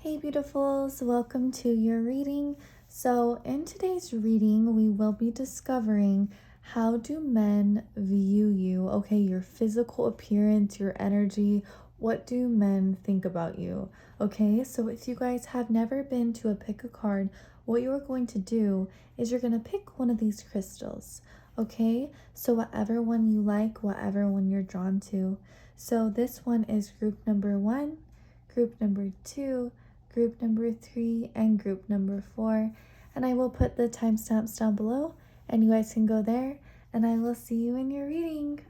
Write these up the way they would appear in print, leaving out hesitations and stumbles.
Hey beautifuls, welcome to your reading. So in today's reading, we will be discovering how do men view you? Okay, your physical appearance, your energy, what do men think about you? Okay, so if you guys have never been to a pick a card, what you're going to do is you're going to pick one of these crystals. Okay, so whatever one you like, whatever one you're drawn to. So this one is group number 1, group number 2, group number 3, and group number 4. And I will put the timestamps down below and you guys can go there and I will see you in your reading.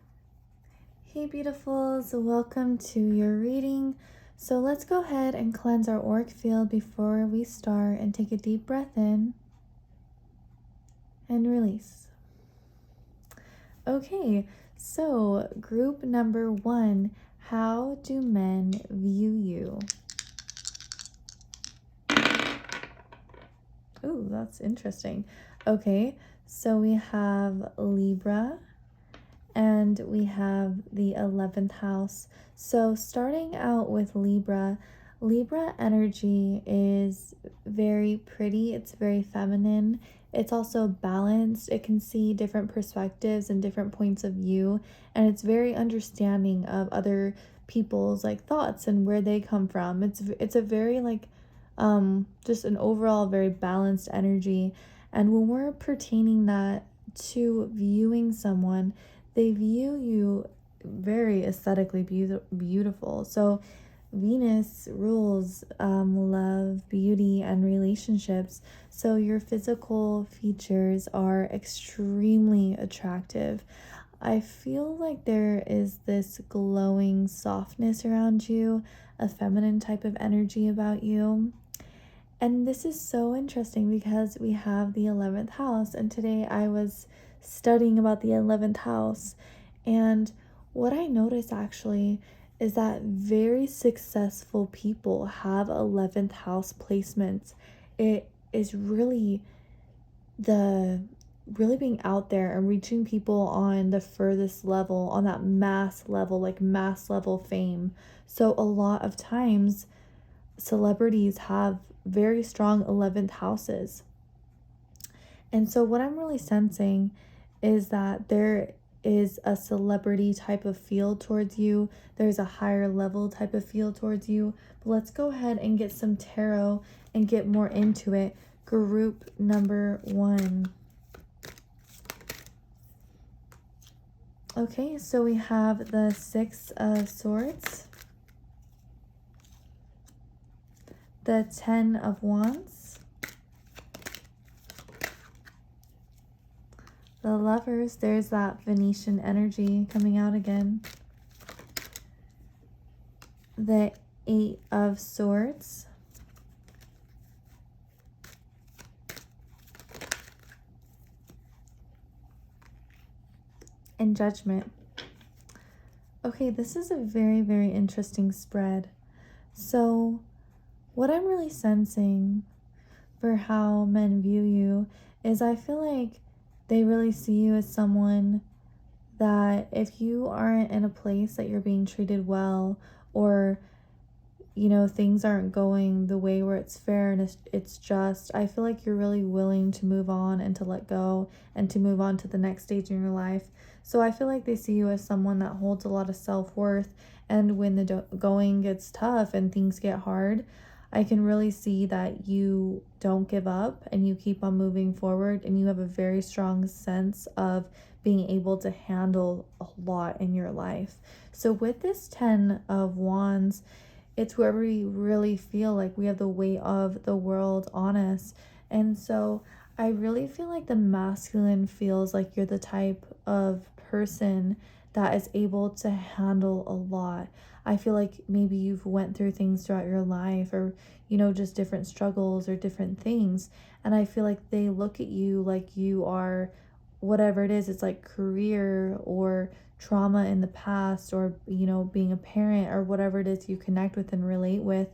Hey beautifuls, welcome to your reading. So let's go ahead and cleanse our auric field before we start and take a deep breath in and release. Okay, so group number 1, how do men view you? Ooh, that's interesting. Okay, so we have Libra and we have the 11th house. So starting out with Libra, Libra energy is very pretty. It's very feminine. It's also balanced. It can see different perspectives and different points of view. And it's very understanding of other people's like thoughts and where they come from. It's a very like just an overall very balanced energy. And when we're pertaining that to viewing someone, they view you very aesthetically beautiful. So Venus rules love, beauty, and relationships. So your physical features are extremely attractive. I feel like there is this glowing softness around you, a feminine type of energy about you. And this is so interesting because we have the 11th house, and today I was studying about the 11th house, and what I noticed actually is that very successful people have 11th house placements. It is really being out there and reaching people on the furthest level, on that mass level, like mass level fame. So a lot of times celebrities have very strong 11th houses. And so what I'm really sensing is that there is a celebrity type of feel towards you. There's a higher level type of feel towards you. But let's go ahead and get some tarot and get more into it. Group number 1. Okay, so we have the 6 of Swords, the 10 of Wands, the Lovers. There's that Venetian energy coming out again, the 8 of Swords, and Judgment. Okay, this is a very, very interesting spread. So what I'm really sensing for how men view you is I feel like they really see you as someone that if you aren't in a place that you're being treated well, or things aren't going the way where it's fair and it's just, I feel like you're really willing to move on and to let go and to move on to the next stage in your life. So I feel like they see you as someone that holds a lot of self-worth, and when the going gets tough and things get hard, I can really see that you don't give up and you keep on moving forward, and you have a very strong sense of being able to handle a lot in your life. So with this 10 of Wands, it's where we really feel like we have the weight of the world on us. And so I really feel like the masculine feels like you're the type of person that is able to handle a lot. I feel like maybe you've went through things throughout your life, or just different struggles or different things, and I feel like they look at you like you are whatever it is. It's like career or trauma in the past, or being a parent, or whatever it is you connect with and relate with.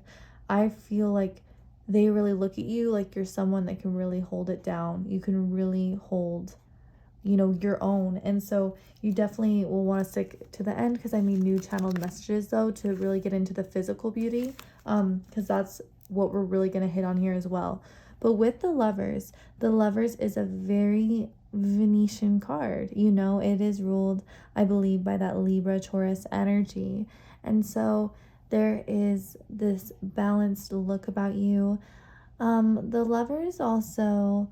I feel like they really look at you like you're someone that can really hold it down. You can really hold your own. And so you definitely will want to stick to the end, because I mean new channeled messages though to really get into the physical beauty, because that's what we're really going to hit on here as well. But with the Lovers is a very Venetian card. You know, it is ruled, I believe, by that Libra Taurus energy. And so there is this balanced look about you. The Lovers also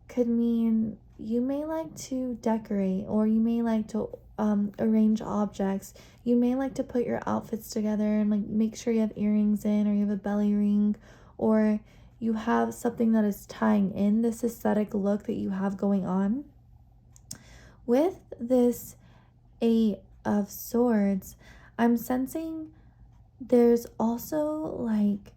could mean you may like to decorate, or you may like to arrange objects. You may like to put your outfits together and like make sure you have earrings in, or you have a belly ring, or you have something that is tying in this aesthetic look that you have going on. With this Eight of Swords, I'm sensing there's also like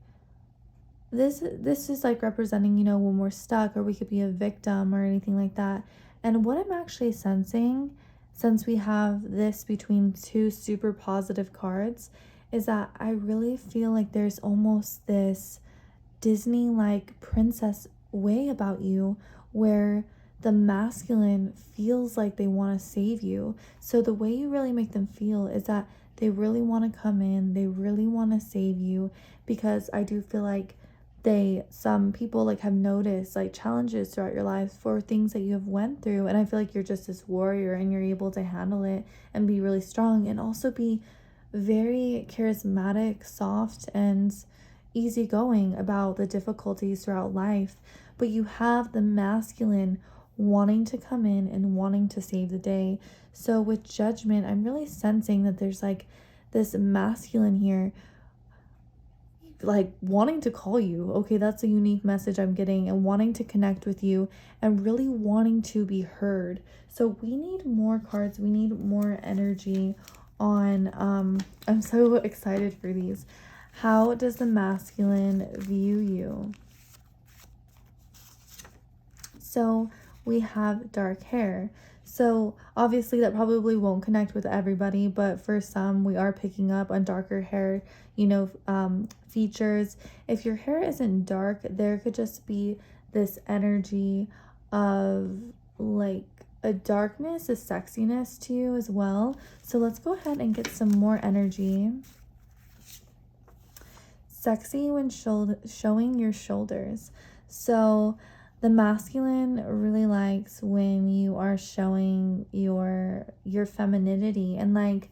this is like representing, you know, when we're stuck, or we could be a victim or anything like that. And what I'm actually sensing, since we have this between two super positive cards, is that I really feel like there's almost this Disney like princess way about you, where the masculine feels like they want to save you. So the way you really make them feel is that they really want to come in, they really want to save you, because I do feel like some people like have noticed like challenges throughout your life for things that you have went through, and I feel like you're just this warrior and you're able to handle it and be really strong, and also be very charismatic, soft, and easygoing about the difficulties throughout life. But you have the masculine wanting to come in and wanting to save the day. So with Judgment, I'm really sensing that there's like this masculine here like wanting to call you. Okay, that's a unique message I'm getting, and wanting to connect with you and really wanting to be heard. So we need more cards, we need more energy on I'm so excited for these. How does the masculine view you? So we have dark hair. So obviously that probably won't connect with everybody, but for some we are picking up on darker hair, you know, features. If your hair isn't dark, there could just be this energy of like a darkness, a sexiness to you as well. So let's go ahead and get some more energy. Sexy when showing your shoulders. So the masculine really likes when you are showing your femininity, and like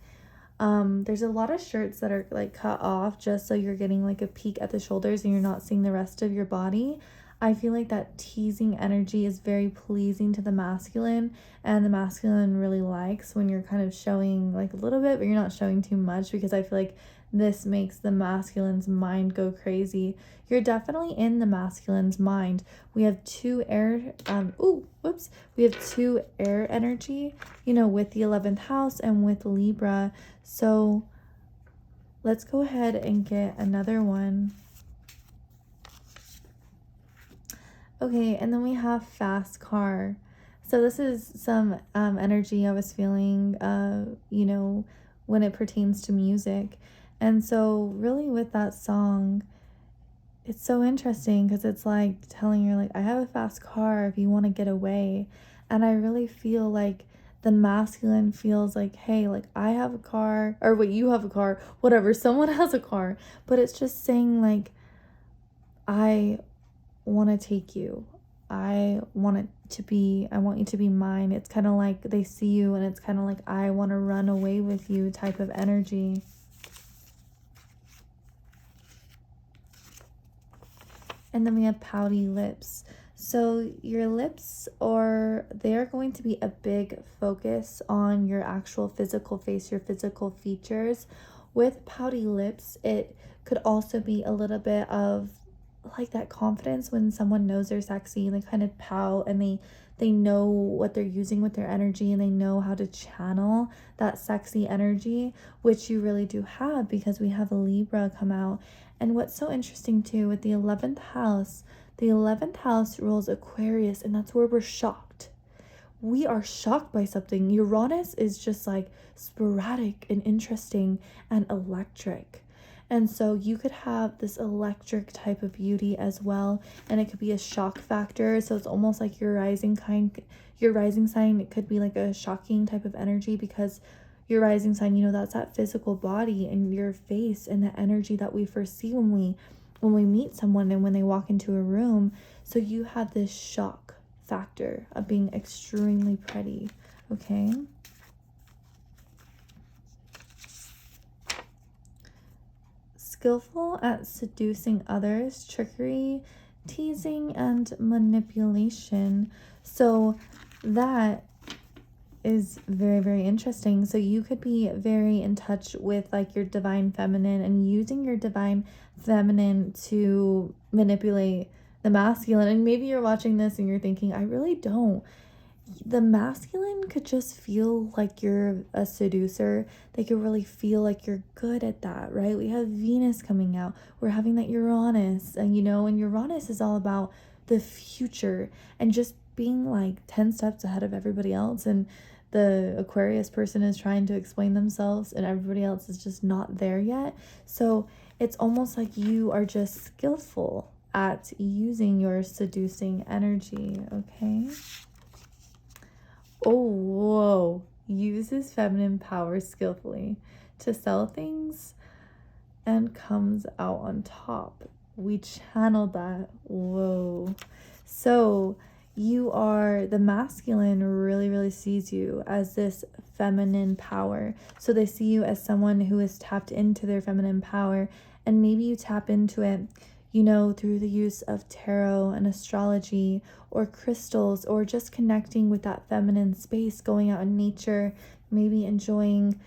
there's a lot of shirts that are like cut off just so you're getting like a peek at the shoulders and you're not seeing the rest of your body. I feel like that teasing energy is very pleasing to the masculine, and the masculine really likes when you're kind of showing like a little bit, but you're not showing too much, because I feel like this makes the masculine's mind go crazy. You're definitely in the masculine's mind. We have two air, we have two air energy, you know, with the 11th house and with Libra. So let's go ahead and get another one. Okay, and then we have fast car. So this is some energy I was feeling, you know, when it pertains to music. And so really with that song, it's so interesting because it's like telling you like, I have a fast car if you want to get away. And I really feel like the masculine feels like, hey, like I have a car, or wait, you have a car, whatever, someone has a car. But it's just saying like, I want to take you. I want you to be mine. It's kind of like they see you and it's kind of like, I want to run away with you type of energy. And then we have pouty lips. So your lips they are going to be a big focus on your actual physical face, your physical features. With pouty lips, it could also be a little bit of like that confidence when someone knows they're sexy and they kind of pout, and they know what they're using with their energy, and they know how to channel that sexy energy, which you really do have because we have a Libra come out. And what's so interesting too with the 11th house rules Aquarius, and that's where we're shocked. We are shocked by something. Uranus is just like sporadic and interesting and electric. And so you could have this electric type of beauty as well, and it could be a shock factor. So it's almost like your rising sign, it could be like a shocking type of energy, because your rising sign, you know, that's that physical body and your face and the energy that we first see when when we meet someone and when they walk into a room. So you have this shock factor of being extremely pretty, okay? Skillful at seducing others, trickery, teasing, and manipulation. So that is very, very interesting. So you could be very in touch with like your divine feminine and using your divine feminine to manipulate the masculine. And maybe you're watching this and you're thinking, I really don't. The masculine could just feel like you're a seducer. They could really feel like you're good at that, right? We have Venus coming out. We're having that Uranus, and and Uranus is all about the future and just being like 10 steps ahead of everybody else. And the Aquarius person is trying to explain themselves and everybody else is just not there yet. So it's almost like you are just skillful at using your seducing energy, okay? Oh, whoa. Uses feminine power skillfully to sell things and comes out on top. We channeled that. Whoa. So the masculine really, really sees you as this feminine power. So they see you as someone who is tapped into their feminine power. And maybe you tap into it, through the use of tarot and astrology or crystals, or just connecting with that feminine space, going out in nature, maybe enjoying,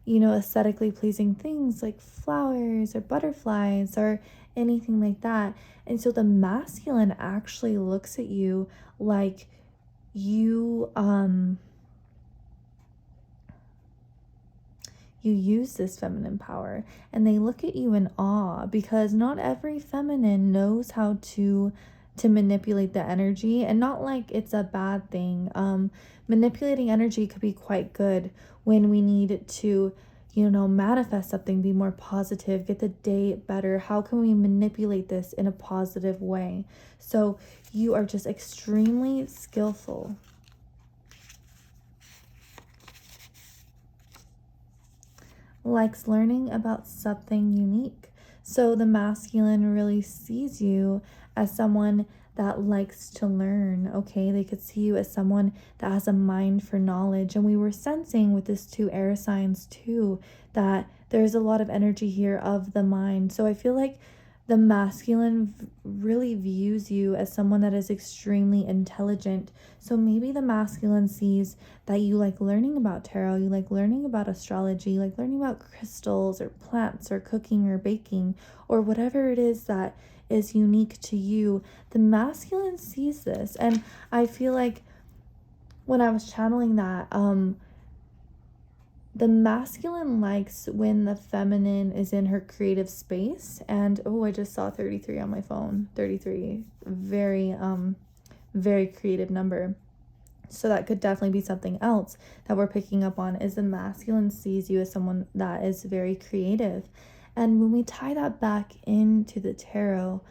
aesthetically pleasing things like flowers or butterflies or anything like that. And so the masculine actually looks at you like you use this feminine power, and they look at you in awe, because not every feminine knows how to manipulate the energy. And not like it's a bad thing. Manipulating energy could be quite good when we need to manifest something, be more positive, get the day better. How can we manipulate this in a positive way? So you are just extremely skillful. Likes learning about something unique. So the masculine really sees you as someone that likes to learn, okay? They could see you as someone that has a mind for knowledge. And we were sensing with this 2 air signs too, that there's a lot of energy here of the mind. So I feel like the masculine really views you as someone that is extremely intelligent. So maybe the masculine sees that you like learning about tarot, you like learning about astrology, you like learning about crystals or plants or cooking or baking or whatever it is that is unique to you. The masculine sees this. And I feel like when I was channeling that, the masculine likes when the feminine is in her creative space. And I just saw 33 on my phone. 33, very very creative number. So that could definitely be something else that we're picking up on, is the masculine sees you as someone that is very creative. And when we tie that back into the tarot,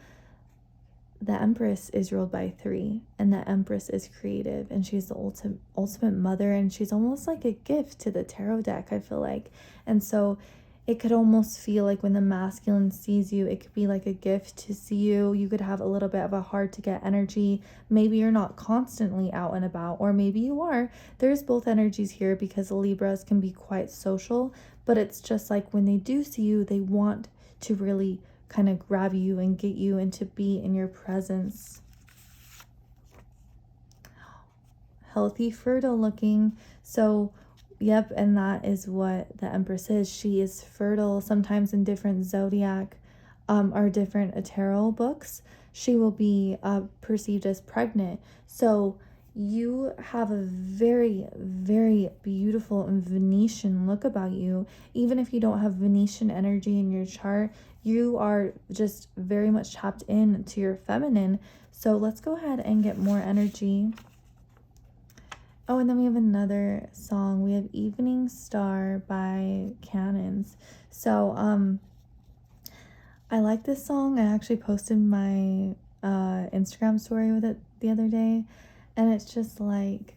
the Empress is ruled by 3, and the Empress is creative, and she's the ultimate mother, and she's almost like a gift to the tarot deck, I feel like. And so it could almost feel like when the masculine sees you, it could be like a gift to see you. You could have a little bit of a hard to get energy. Maybe you're not constantly out and about, or maybe you are. There's both energies here, because Libras can be quite social, but it's just like when they do see you, they want to really kind of grab you and get you and to be in your presence. Healthy, fertile looking. So yep, and that is what the Empress is. She is fertile. Sometimes in different zodiac or different tarot books, she will be perceived as pregnant. So you have a very, very beautiful and Venetian look about you. Even if you don't have Venetian energy in your chart, you are just very much tapped into your feminine. So let's go ahead and get more energy. Oh, and then we have another song. We have Evening Star by Cannons. So I like this song. I actually posted my Instagram story with it the other day, and it's just like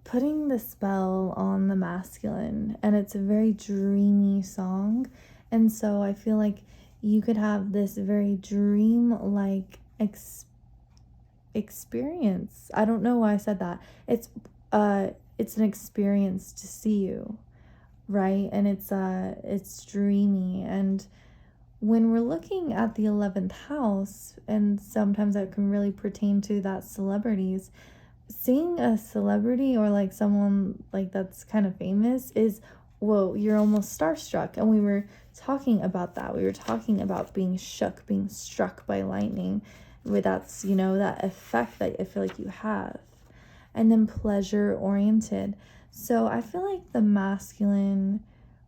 putting the spell on the masculine, and it's a very dreamy song. And so I feel like you could have this very dream-like experience. I don't know why I said that. It's an experience to see you, right? And it's dreamy. And when we're looking at the 11th house, and sometimes that can really pertain to that celebrities, seeing a celebrity or like someone like that's kind of famous is, whoa, you're almost starstruck. And we were talking about that. We were talking about being shook, being struck by lightning, where that's, you know, that effect that I feel like you have. And then pleasure oriented. So I feel like the masculine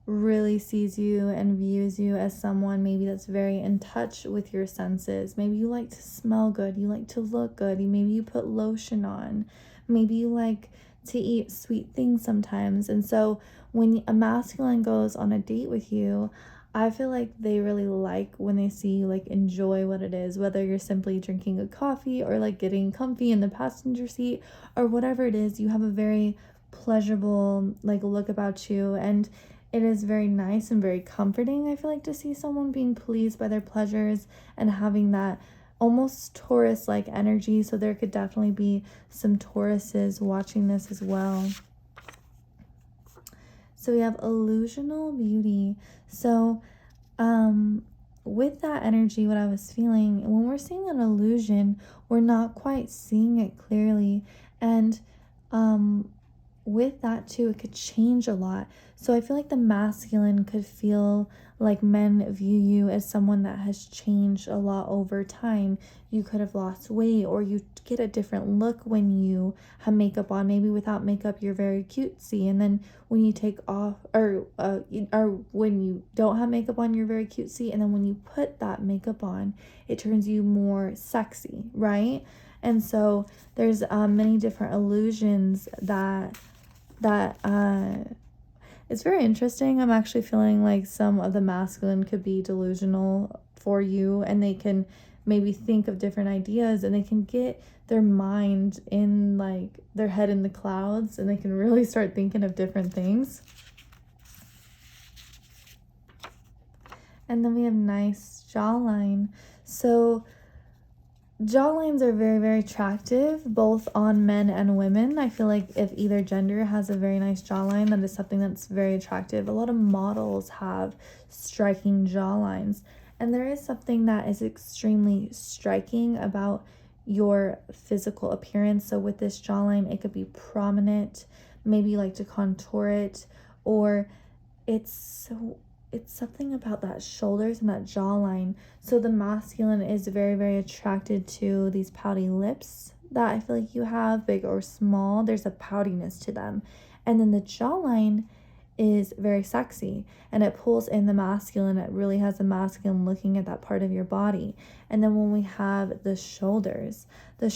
really sees you and views you as someone maybe that's very in touch with your senses. Maybe you like to smell good, you like to look good, maybe you put lotion on, maybe you like to eat sweet things sometimes. And so when a masculine goes on a date with you, I feel like they really like when they see you like enjoy what it is, whether you're simply drinking a coffee or like getting comfy in the passenger seat or whatever it is. You have a very pleasurable like look about you, and it is very nice and very comforting, I feel like, to see someone being pleased by their pleasures and having that almost Taurus-like energy. So there could definitely be some Tauruses watching this as well. So we have illusional beauty. So with that energy, what I was feeling, when we're seeing an illusion, we're not quite seeing it clearly. And with that too, it could change a lot. So I feel like the masculine could feel like men view you as someone that has changed a lot over time. You could have lost weight, or you get a different look when you have makeup on. Maybe without makeup you're very cutesy, and then when you take off, or when you don't have makeup on, you're very cutesy, and then when you put that makeup on, it turns you more sexy, right? And so there's many different illusions that it's very interesting. I'm actually feeling like some of the masculine could be delusional for you, and they can maybe think of different ideas, and they can get their mind in like their head in the clouds, and they can really start thinking of different things. And then we have nice jawline. So jawlines are very, very attractive, both on men and women. I feel like if either gender has a very nice jawline, that is something that's very attractive. A lot of models have striking jawlines, and there is something that is extremely striking about your physical appearance. So with this jawline, it could be prominent, maybe you like to contour it, or it's something about that shoulders and that jawline. So the masculine is very, very attracted to these pouty lips that I feel like you have, big or small. There's a poutiness to them. And then the jawline is very sexy, and it pulls in the masculine. It really has the masculine looking at that part of your body. And then when we have the shoulders, the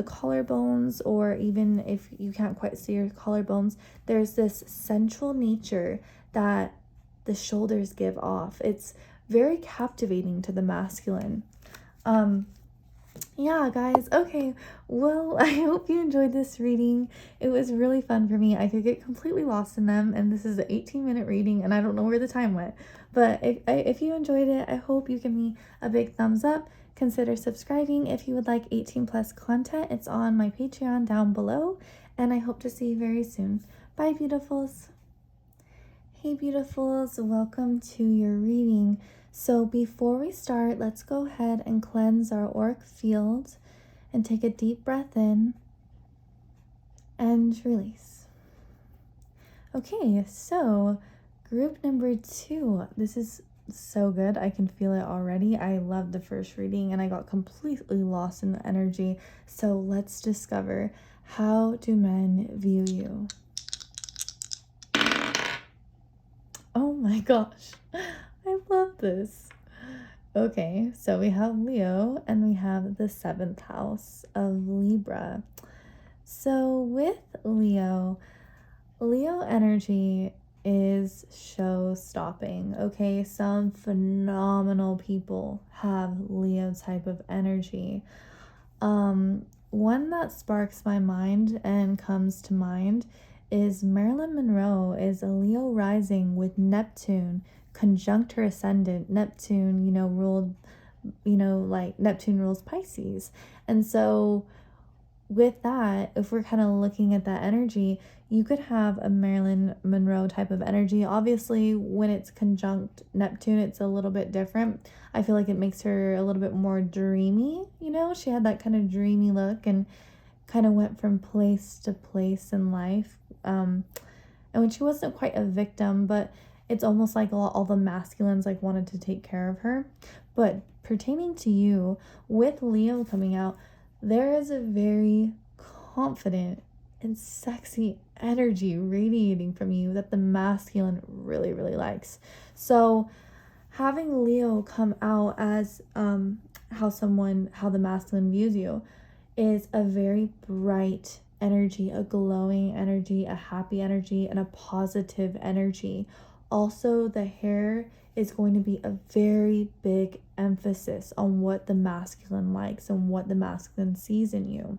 collarbones, or even if you can't quite see your collarbones, there's this sensual nature that the shoulders give off. It's very captivating to the masculine. Yeah, guys. Okay, well, I hope you enjoyed this reading. It was really fun for me. I could get completely lost in them, and this is an 18-minute reading, and I don't know where the time went. But if you enjoyed it, I hope you give me a big thumbs up. Consider subscribing if you would like 18+ content. It's on my Patreon down below, and I hope to see you very soon. Bye, beautifuls. Hey, beautifuls, welcome to your reading. So before we start, let's go ahead and cleanse our auric field and take a deep breath in and release. Okay, so group number 2. This is so good. I can feel it already. I loved the first reading and I got completely lost in the energy. So let's discover, how do men view you? Oh my gosh, I love this. Okay, so we have Leo and we have the 7th house of Libra. So with Leo energy is show-stopping, okay? Some phenomenal people have Leo type of energy. One that sparks my mind and comes to mind is Marilyn Monroe is a Leo rising with Neptune conjunct her ascendant, Neptune, ruled, like Neptune rules Pisces. And so with that, if we're kind of looking at that energy, you could have a Marilyn Monroe type of energy. Obviously, when it's conjunct Neptune, it's a little bit different. I feel like it makes her a little bit more dreamy. She had that kind of dreamy look and kind of went from place to place in life. And when she wasn't quite a victim, but it's almost like all the masculines like wanted to take care of her. But pertaining to you, with Leo coming out, there is a very confident and sexy energy radiating from you that the masculine really, really likes. So having Leo come out as how the masculine views you is a very bright energy, a glowing energy, a happy energy, and a positive energy. Also, the hair is going to be a very big emphasis on what the masculine likes and what the masculine sees in you.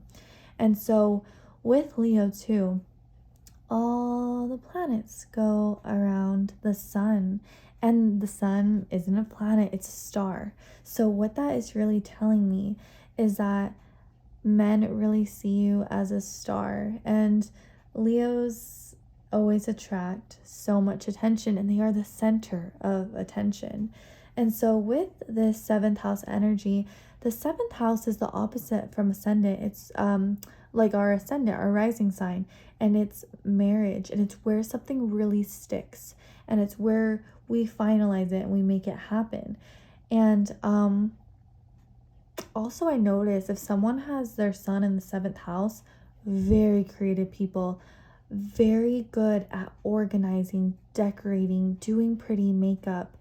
And so with Leo too, all the planets go around the sun, and the sun isn't a planet, it's a star. So what that is really telling me is that men really see you as a star, and Leos always attract so much attention, and they are the center of attention. And so with this 7th house energy, the 7th house is the opposite from ascendant. It's like our ascendant, our rising sign, and it's marriage, and it's where something really sticks, and it's where we finalize it and we make it happen. And also, I notice if someone has their sun in the 7th house, very creative people, very good at organizing, decorating, doing pretty makeup,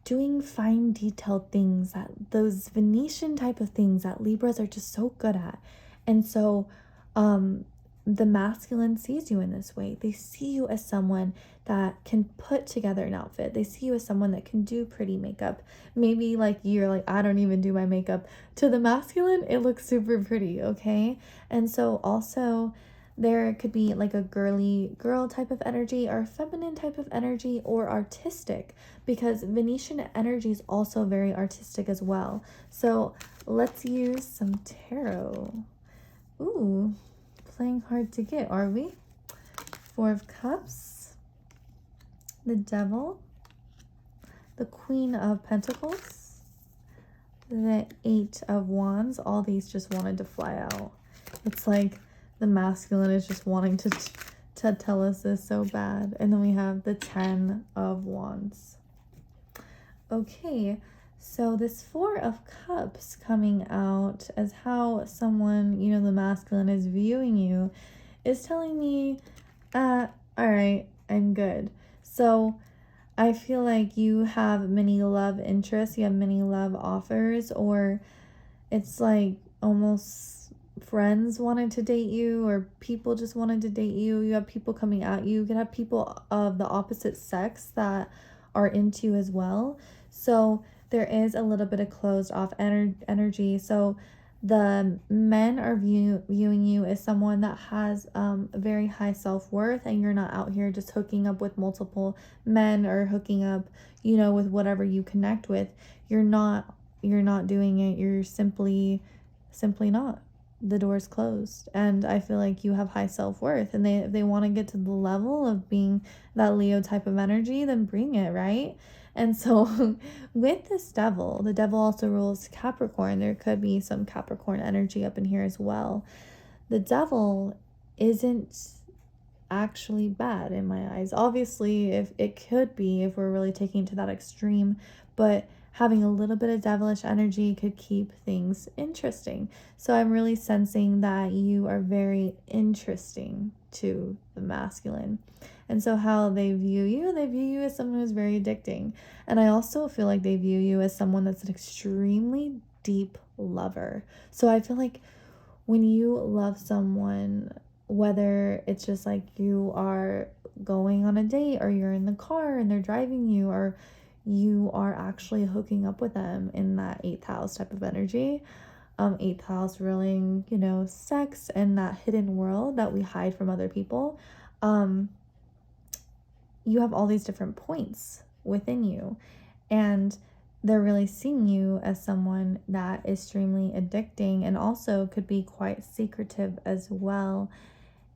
doing fine detailed things, that those Venetian type of things that Libras are just so good at. And so the masculine sees you in this way. They see you as someone that can put together an outfit. They see you as someone that can do pretty makeup. Maybe like you're like, I don't even do my makeup. To the masculine, it looks super pretty, okay? And so also there could be like a girly girl type of energy or a feminine type of energy or artistic, because Venetian energy is also very artistic as well. So let's use some tarot. Ooh, playing hard to get, are we? 4 of Cups, the Devil, the Queen of Pentacles, the 8 of Wands. All these just wanted to fly out. It's like the masculine is just wanting to tell us this so bad. And then we have the 10 of Wands. Okay, so this 4 of Cups coming out as how someone, the masculine is viewing you, is telling me, all right, I'm good. So I feel like you have many love interests, you have many love offers, or it's like almost friends wanted to date you, or people just wanted to date you. You have people coming at you. You could have people of the opposite sex that are into you as well. So there is a little bit of closed off energy. So the men are viewing you as someone that has a very high self-worth, and you're not out here just hooking up with multiple men or hooking up, with whatever you connect with. You're not doing it. You're simply not. The door's closed, and I feel like you have high self-worth, and they want to get to the level of being that Leo type of energy, then bring it, right? And so with this devil, the devil also rules Capricorn. There could be some Capricorn energy up in here as well. The devil isn't actually bad in my eyes. Obviously, if it could be, if we're really taking it to that extreme, but having a little bit of devilish energy could keep things interesting. So I'm really sensing that you are very interesting to the masculine. And so how they view you as someone who's very addicting. And I also feel like they view you as someone that's an extremely deep lover. So I feel like when you love someone, whether it's just like you are going on a date, or you're in the car and they're driving you, or you are actually hooking up with them in that 8th house type of energy. 8th house ruling, sex and that hidden world that we hide from other people. you have all these different points within you, and they're really seeing you as someone that is extremely addicting and also could be quite secretive as well.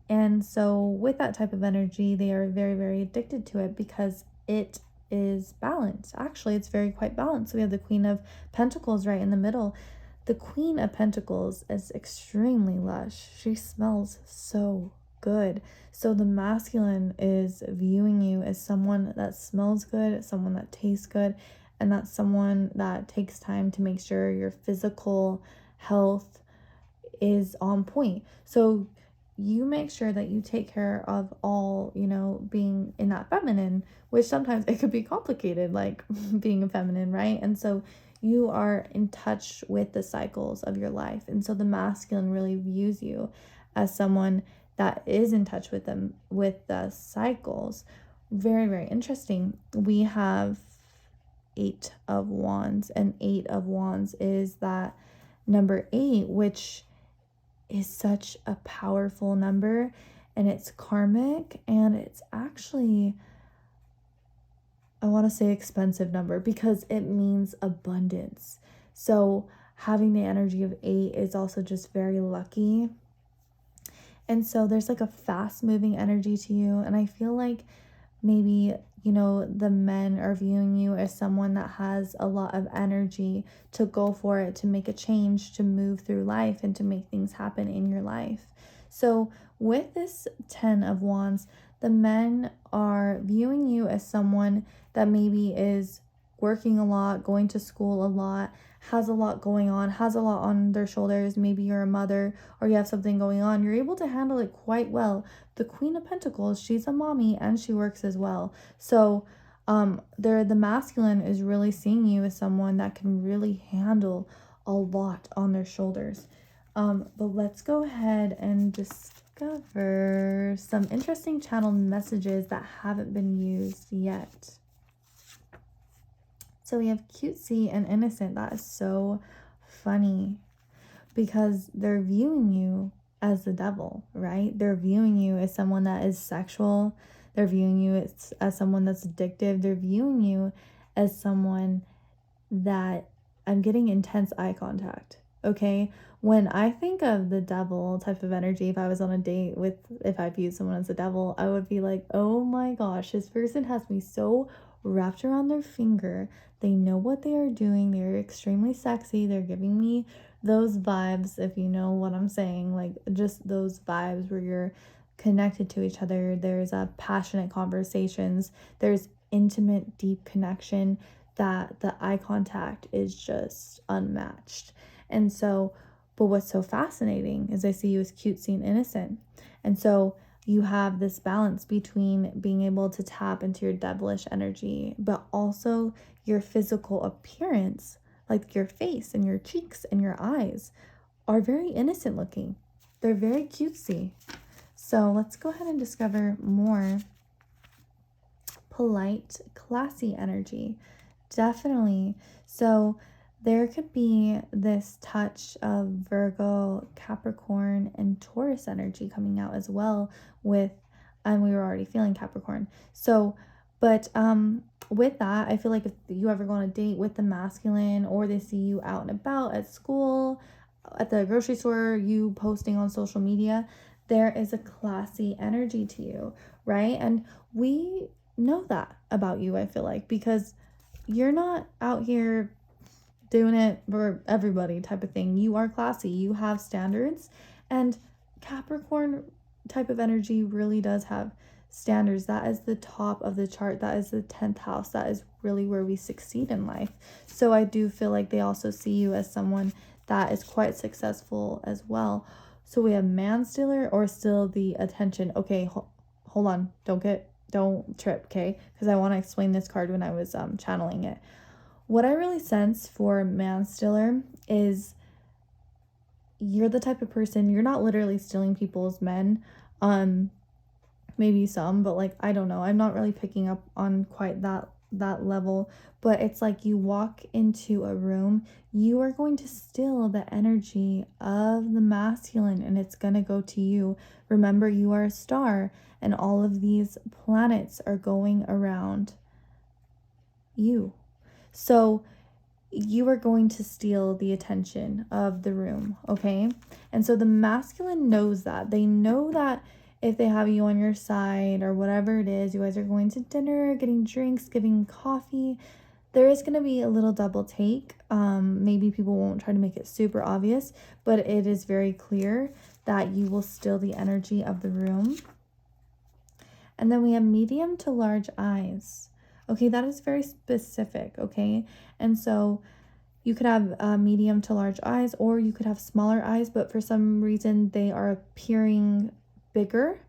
And so, with that type of energy, they are very, very addicted to it because it is balanced. Actually, it's very quite balanced. So, we have the Queen of Pentacles right in the middle. The Queen of Pentacles is extremely lush. She smells so good. So, the masculine is viewing you as someone that smells good, someone that tastes good, and that's someone that takes time to make sure your physical health is on point. So, you make sure that you take care of all, being in that feminine, which sometimes it could be complicated, like being a feminine, right? And so you are in touch with the cycles of your life. And so the masculine really views you as someone that is in touch with them, with the cycles. Very, very interesting. We have 8 of Wands, and 8 of Wands is that number 8, which is such a powerful number, and it's karmic, and it's actually, I want to say, expensive number because it means abundance. So having the energy of 8 is also just very lucky. And so there's like a fast moving energy to you, and I feel like maybe the men are viewing you as someone that has a lot of energy to go for it, to make a change, to move through life, and to make things happen in your life. So with this 10 of Wands, the men are viewing you as someone that maybe is working a lot, going to school a lot, has a lot going on, has a lot on their shoulders. Maybe you're a mother or you have something going on. You're able to handle it quite well. The Queen of Pentacles, she's a mommy and she works as well. So the masculine is really seeing you as someone that can really handle a lot on their shoulders. But let's go ahead and discover some interesting channel messages that haven't been used yet. So we have cutesy and innocent. That is so funny because they're viewing you as the devil, right? They're viewing you as someone that is sexual. They're viewing you as someone that's addictive. They're viewing you as someone that, I'm getting intense eye contact, okay? When I think of the devil type of energy, if I was on a date if I viewed someone as the devil, I would be like, oh my gosh, this person has me so wrapped around their finger. They know what they are doing. They're extremely sexy. They're giving me those vibes, if you know what I'm saying, like just those vibes where you're connected to each other. There's passionate conversations. There's intimate, deep connection that the eye contact is just unmatched. And so, but what's so fascinating is I see you as cutesy and innocent. And so you have this balance between being able to tap into your devilish energy, but also your physical appearance, like your face and your cheeks and your eyes are very innocent looking. They're very cutesy. So let's go ahead and discover more polite, classy energy. Definitely. So there could be this touch of Virgo, Capricorn, and Taurus energy coming out as well and we were already feeling Capricorn. So, but with that, I feel like if you ever go on a date with the masculine, or they see you out and about at school, at the grocery store, you posting on social media, there is a classy energy to you, right? And we know that about you, I feel like, because you're not out here doing it for everybody type of thing. You are classy. You have standards. And Capricorn type of energy really does have standards. That is the top of the chart. That is the 10th house. That is really where we succeed in life. So I do feel like they also see you as someone that is quite successful as well. So we have man stealer or still the attention. Okay, hold on. Don't trip, okay? Because I want to explain this card when I was channeling it. What I really sense for man stealer is you're the type of person, you're not literally stealing people's men. Maybe some, but like, I don't know. I'm not really picking up on quite that that level, but it's like you walk into a room, you are going to steal the energy of the masculine and it's going to go to you. Remember, you are a star and all of these planets are going around you. So you are going to steal the attention of the room, okay? And so the masculine knows that. They know that if they have you on your side or whatever it is, you guys are going to dinner, getting drinks, giving coffee, there is going to be a little double take. Maybe people won't try to make it super obvious, but it is very clear that you will steal the energy of the room. And then we have medium to large eyes. Okay, that is very specific, okay? And so you could have medium to large eyes, or you could have smaller eyes, but for some reason they are appearing bigger.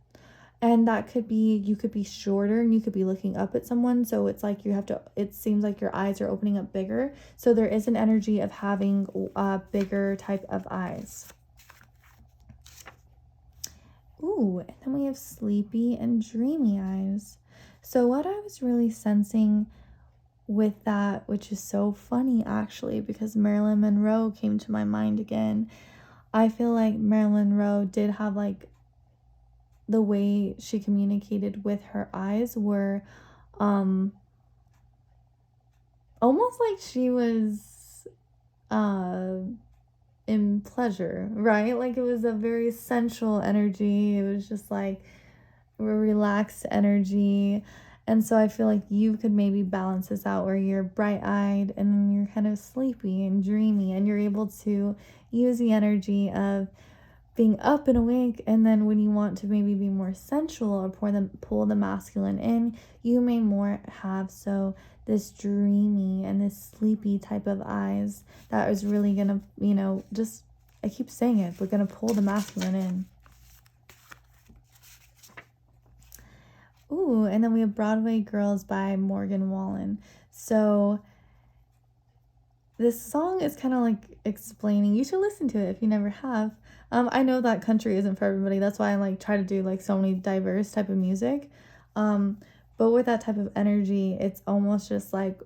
And that could be, you could be shorter and you could be looking up at someone. So it's like it seems like your eyes are opening up bigger. So there is an energy of having a bigger type of eyes. Ooh, and then we have sleepy and dreamy eyes. So what I was really sensing with that, which is so funny actually, because Marilyn Monroe came to my mind again. I feel like Marilyn Monroe did have like the way she communicated with her eyes were almost like she was in pleasure, right? Like it was a very sensual energy. It was just like a relaxed energy. And so I feel like you could maybe balance this out where you're bright-eyed and then you're kind of sleepy and dreamy and you're able to use the energy of being up and awake, and then when you want to maybe be more sensual or pull the masculine in, you may more have this dreamy and this sleepy type of eyes that is really gonna, just, I keep saying it, but gonna pull the masculine in. Ooh, and then we have Broadway Girls by Morgan Wallen. So this song is kind of like explaining, you should listen to it if you never have. I know that country isn't for everybody. That's why I like try to do like so many diverse type of music. But with that type of energy, it's almost just like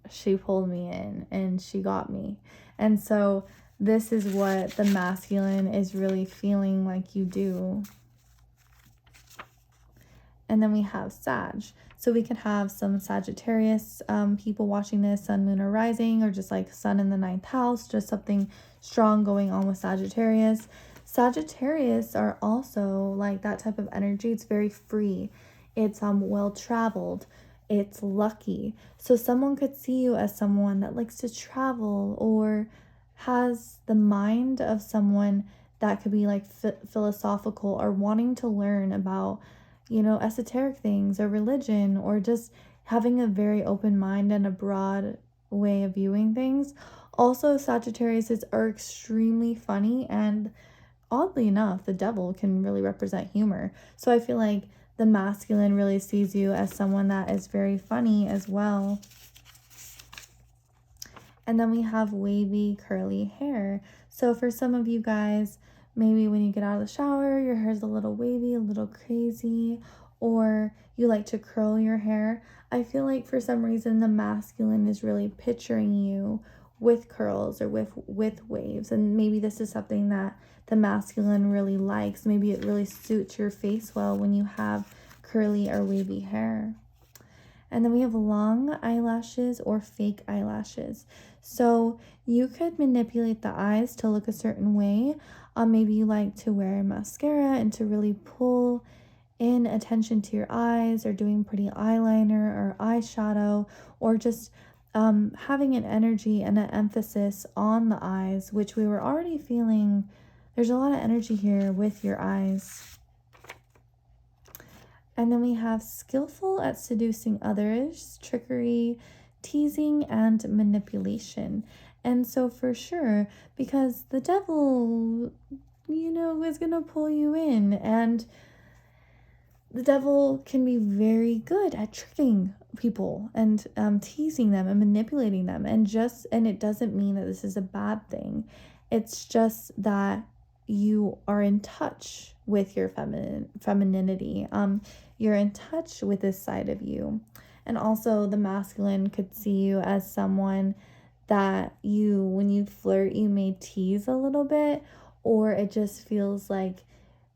she pulled me in and she got me. And so this is what the masculine is really feeling like you do. And then we have Sag. So we could have some Sagittarius people watching this, sun, moon, or rising, or just like sun in the 9th house, just something strong going on with Sagittarius. Sagittarius are also like that type of energy. It's very free. It's well-traveled. It's lucky. So someone could see you as someone that likes to travel or has the mind of someone that could be like philosophical or wanting to learn about esoteric things or religion, or just having a very open mind and a broad way of viewing things. Also, Sagittariuses are extremely funny, and oddly enough, the devil can really represent humor. So I feel like the masculine really sees you as someone that is very funny as well. And then we have wavy curly hair. So for some of you guys, maybe when you get out of the shower, your hair's a little wavy, a little crazy, or you like to curl your hair. I feel like for some reason the masculine is really picturing you with curls or with waves. And maybe this is something that the masculine really likes. Maybe it really suits your face well when you have curly or wavy hair. And then we have long eyelashes or fake eyelashes. So you could manipulate the eyes to look a certain way. Maybe you like to wear mascara and to really pull in attention to your eyes, or doing pretty eyeliner or eyeshadow, or just having an energy and an emphasis on the eyes, which we were already feeling. There's a lot of energy here with your eyes. And then we have skillful at seducing others, trickery, teasing, and manipulation. And so for sure, because the devil, is going to pull you in, and the devil can be very good at tricking people and teasing them and manipulating them. And it doesn't mean that this is a bad thing. It's just that you are in touch with your femininity. You're in touch with this side of you. And also the masculine could see you as someone that you, when you flirt, you may tease a little bit, or it just feels like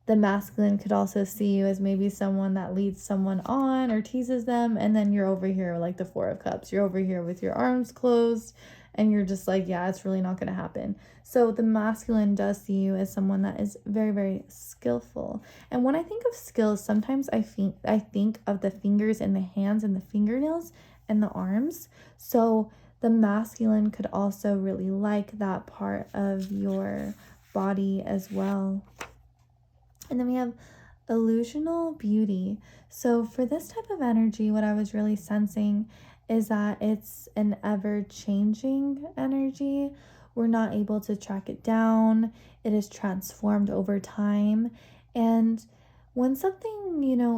the masculine could also see you as maybe someone that leads someone on or teases them, and then you're over here like the Four of Cups. You're over here with your arms closed, and you're just like, yeah, it's really not going to happen. So the masculine does see you as someone that is very, very skillful. And when I think of skills, sometimes I think of the fingers and the hands and the fingernails and the arms. So the masculine could also really like that part of your body as well. And then we have illusional beauty. So for this type of energy, what I was really sensing is that it's an ever-changing energy. We're not able to track it down. It is transformed over time. And when something,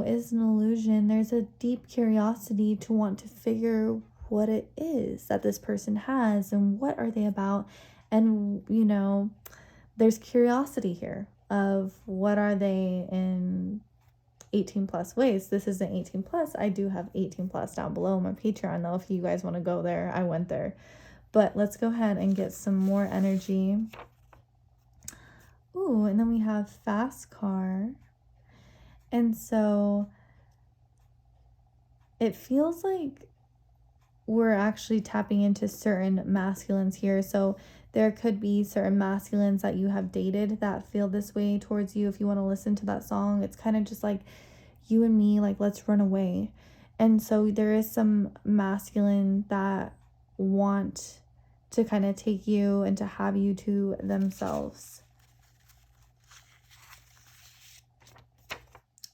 is an illusion, there's a deep curiosity to want to figure what it is that this person has and what are they about. And, there's curiosity here of what are they in 18 plus ways. This isn't 18 plus. I do have 18 plus down below my Patreon though. If you guys want to go there, I went there. But let's go ahead and get some more energy. Ooh, and then we have fast car. And so it feels like we're actually tapping into certain masculines here. So there could be certain masculines that you have dated that feel this way towards you. If you want to listen to that song, it's kind of just like you and me, like, let's run away. And so there is some masculine that want to kind of take you and to have you to themselves.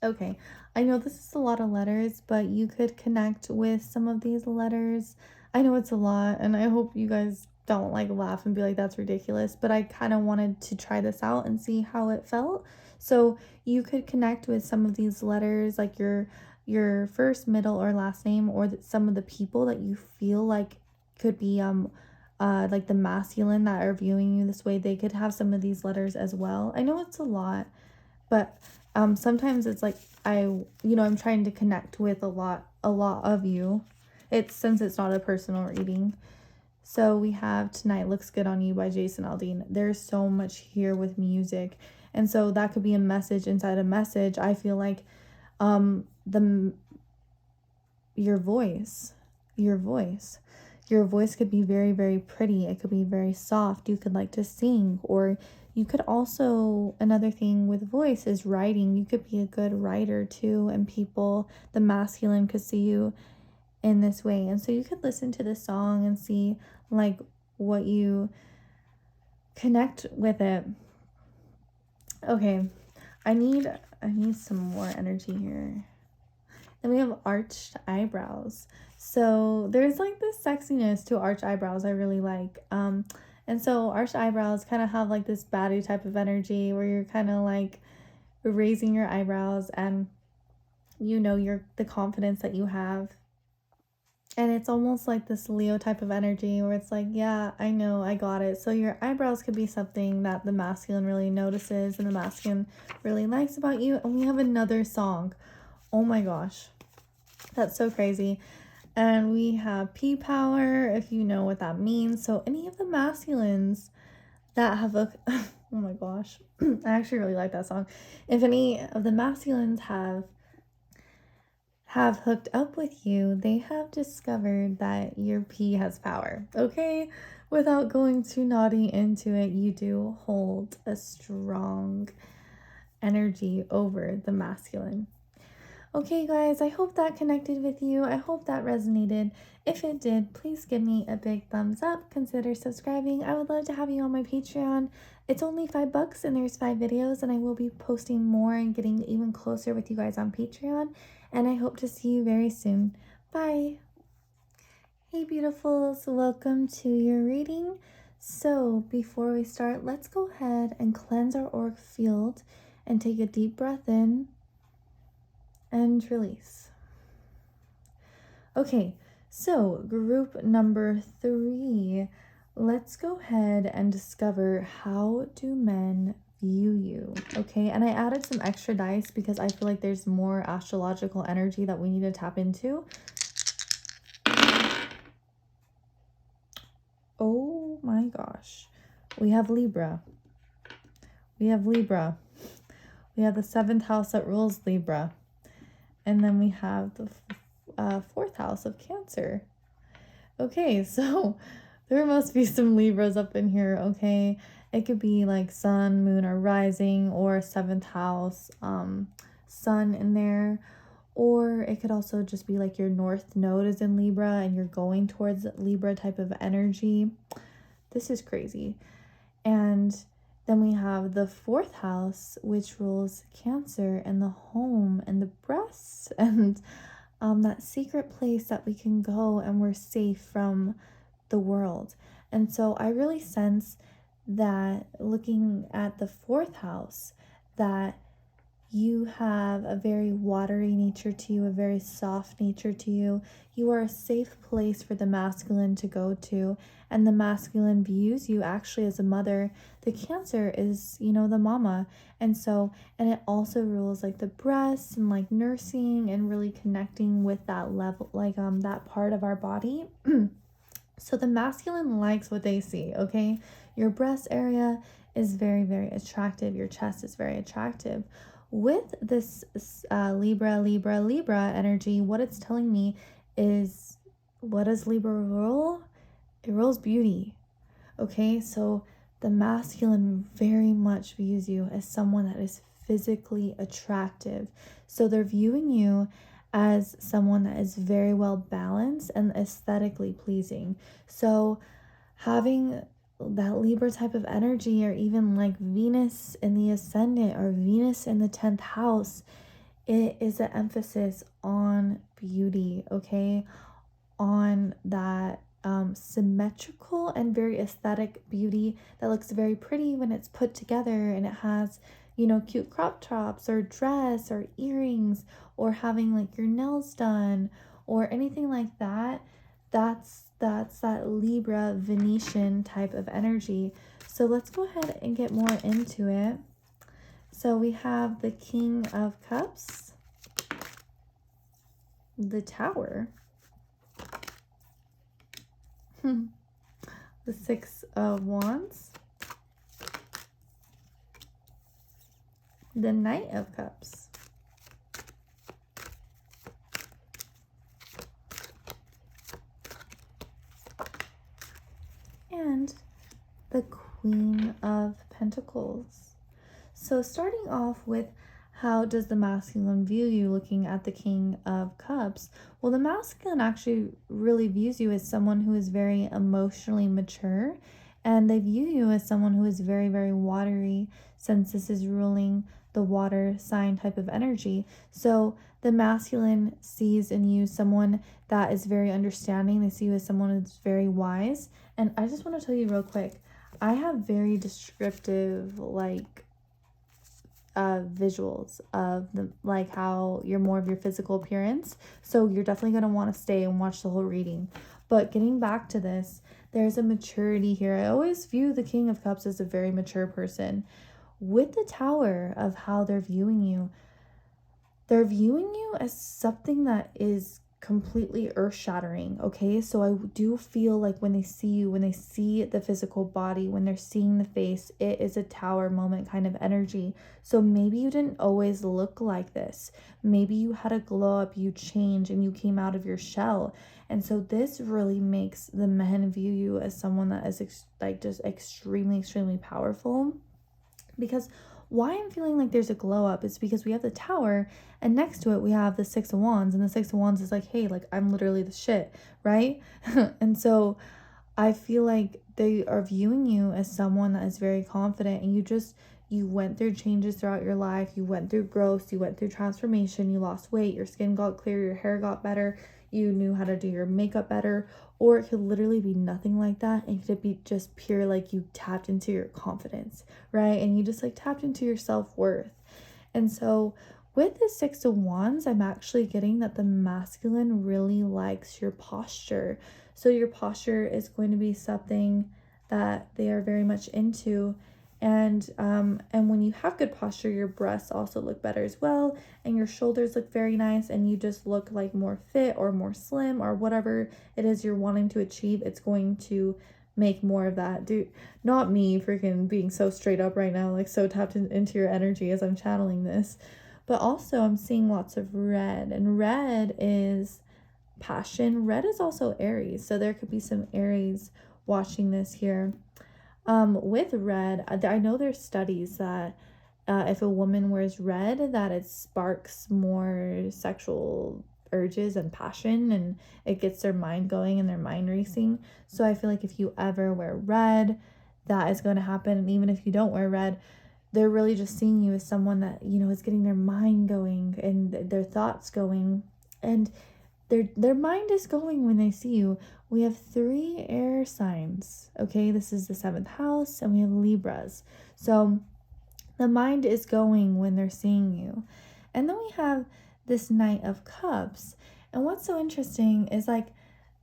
Okay, I know this is a lot of letters, but you could connect with some of these letters. I know it's a lot, and I hope you guys don't like laugh and be like, that's ridiculous, but I kind of wanted to try this out and see how it felt. So you could connect with some of these letters, like your first, middle, or last name, or some of the people that you feel like could be like the masculine that are viewing you this way. They could have some of these letters as well. I know it's a lot, but sometimes it's like I'm trying to connect with a lot of you. Since it's not a personal reading. So we have Tonight Looks Good on You by Jason Aldean. There's so much here with music. And so that could be a message inside a message. I feel like your voice could be very, very pretty. It could be very soft. You could like to sing, or you could also, another thing with voice is writing. You could be a good writer too, and the masculine could see you in this way. And so you could listen to this song and see like what you connect with it. Okay, I need some more energy here. Then we have arched eyebrows. So there's like this sexiness to arched eyebrows I really like. And so arched eyebrows kind of have like this baddie type of energy where you're kind of like raising your eyebrows, and the confidence that you have. And it's almost like this Leo type of energy where it's like, yeah, I know, I got it. So your eyebrows could be something that the masculine really notices and the masculine really likes about you. And we have another song. Oh my gosh. That's so crazy. And we have P-Power, if you know what that means. So any of the masculines that have a... oh my gosh. I actually really like that song. If any of the masculines have hooked up with you, they have discovered that your P has power. Okay? Without going too naughty into it, you do hold a strong energy over the masculine. Okay, guys, I hope that connected with you. I hope that resonated. If it did, please give me a big thumbs up. Consider subscribing. I would love to have you on my Patreon. It's only $5 and there's 5 videos, and I will be posting more and getting even closer with you guys on Patreon. And I hope to see you very soon. Bye. Hey, beautifuls. Welcome to your reading. So before we start, let's go ahead and cleanse our auric field and take a deep breath in and release. Okay, so group number 3, let's go ahead and discover how do men view you. Okay, and I added some extra dice because I feel like there's more astrological energy that we need to tap into. gosh. We have Libra. We have Libra. We have the 7th house that rules Libra. And then we have the 4th house of Cancer. Okay, so there must be some Libras up in here, okay? It could be like sun, moon, or rising, or 7th house, sun in there. Or it could also just be like your north node is in Libra and you're going towards Libra type of energy. This is crazy. And then we have the 4th house, which rules Cancer and the home and the breasts and that secret place that we can go and we're safe from the world. And so I really sense that looking at the 4th house, that you have a very watery nature to you, a very soft nature to you. You are a safe place for the masculine to go to, and the masculine views you actually as a mother. The Cancer is, the mama. And it also rules like the breasts and like nursing and really connecting with that level, like that part of our body. So the masculine likes what they see, okay? Your breast area is very, very attractive. Your chest is very attractive. With this Libra energy, what it's telling me is, what does Libra rule? It rules beauty. Okay, so the masculine very much views you as someone that is physically attractive. So they're viewing you as someone that is very well balanced and aesthetically pleasing. So having that Libra type of energy, or even like Venus in the ascendant or Venus in the 10th house, it is an emphasis on beauty, okay? On that symmetrical and very aesthetic beauty that looks very pretty when it's put together, and it has, cute crop tops or dress or earrings, or having like your nails done or anything like that. That's that Libra Venetian type of energy. So let's go ahead and get more into it. So we have the King of Cups, the Tower, the 6 of Wands, the Knight of Cups, and the Queen of Pentacles. So starting off with, how does the masculine view you looking at the King of Cups? Well, the masculine actually really views you as someone who is very emotionally mature, and they view you as someone who is very, very watery, since this is ruling the water sign type of energy. So the masculine sees in you someone that is very understanding. They see you as someone who's very wise. And I just want to tell you real quick, I have very descriptive visuals of how you're more of your physical appearance. So you're definitely going to want to stay and watch the whole reading. But getting back to this, there's a maturity here. I always view the King of Cups as a very mature person. With the Tower of how they're viewing you as something that is completely earth-shattering, okay? So I do feel like when they see you, when they see the physical body, when they're seeing the face, it is a tower moment kind of energy. So maybe you didn't always look like this. Maybe you had a glow up, you changed, and you came out of your shell. And so this really makes the men view you as someone that is just extremely, extremely powerful. Because why I'm feeling like there's a glow up is because we have the Tower, and next to it we have the 6 of Wands, and the 6 of Wands is like, hey, like I'm literally the shit, right? And so I feel like they are viewing you as someone that is very confident, and you went through changes throughout your life, you went through growth, you went through transformation, you lost weight, your skin got clear, your hair got better, you knew how to do your makeup better. Or it could literally be nothing like that. It could be just pure, like you tapped into your confidence, right? And you just tapped into your self-worth. And so with the 6 of Wands, I'm actually getting that the masculine really likes your posture. So your posture is going to be something that they are very much into. And when you have good posture, your breasts also look better as well, and your shoulders look very nice, and you just look like more fit or more slim or whatever it is you're wanting to achieve. It's going to make more of that. Not me freaking being so straight up right now, like so tapped into your energy as I'm channeling this. But also I'm seeing lots of red, and red is passion. Red is also Aries, so there could be some Aries watching this here. With red, I know there's studies that if a woman wears red, that it sparks more sexual urges and passion, and it gets their mind going and their mind racing. So I feel like if you ever wear red, that is going to happen. And even if you don't wear red, they're really just seeing you as someone that, you know, is getting their mind going and their thoughts going, and their mind is going when they see you. We have 3 air signs. Okay, this is the 7th house, and we have Libras. So the mind is going when they're seeing you. And then we have this Knight of Cups. And what's so interesting is like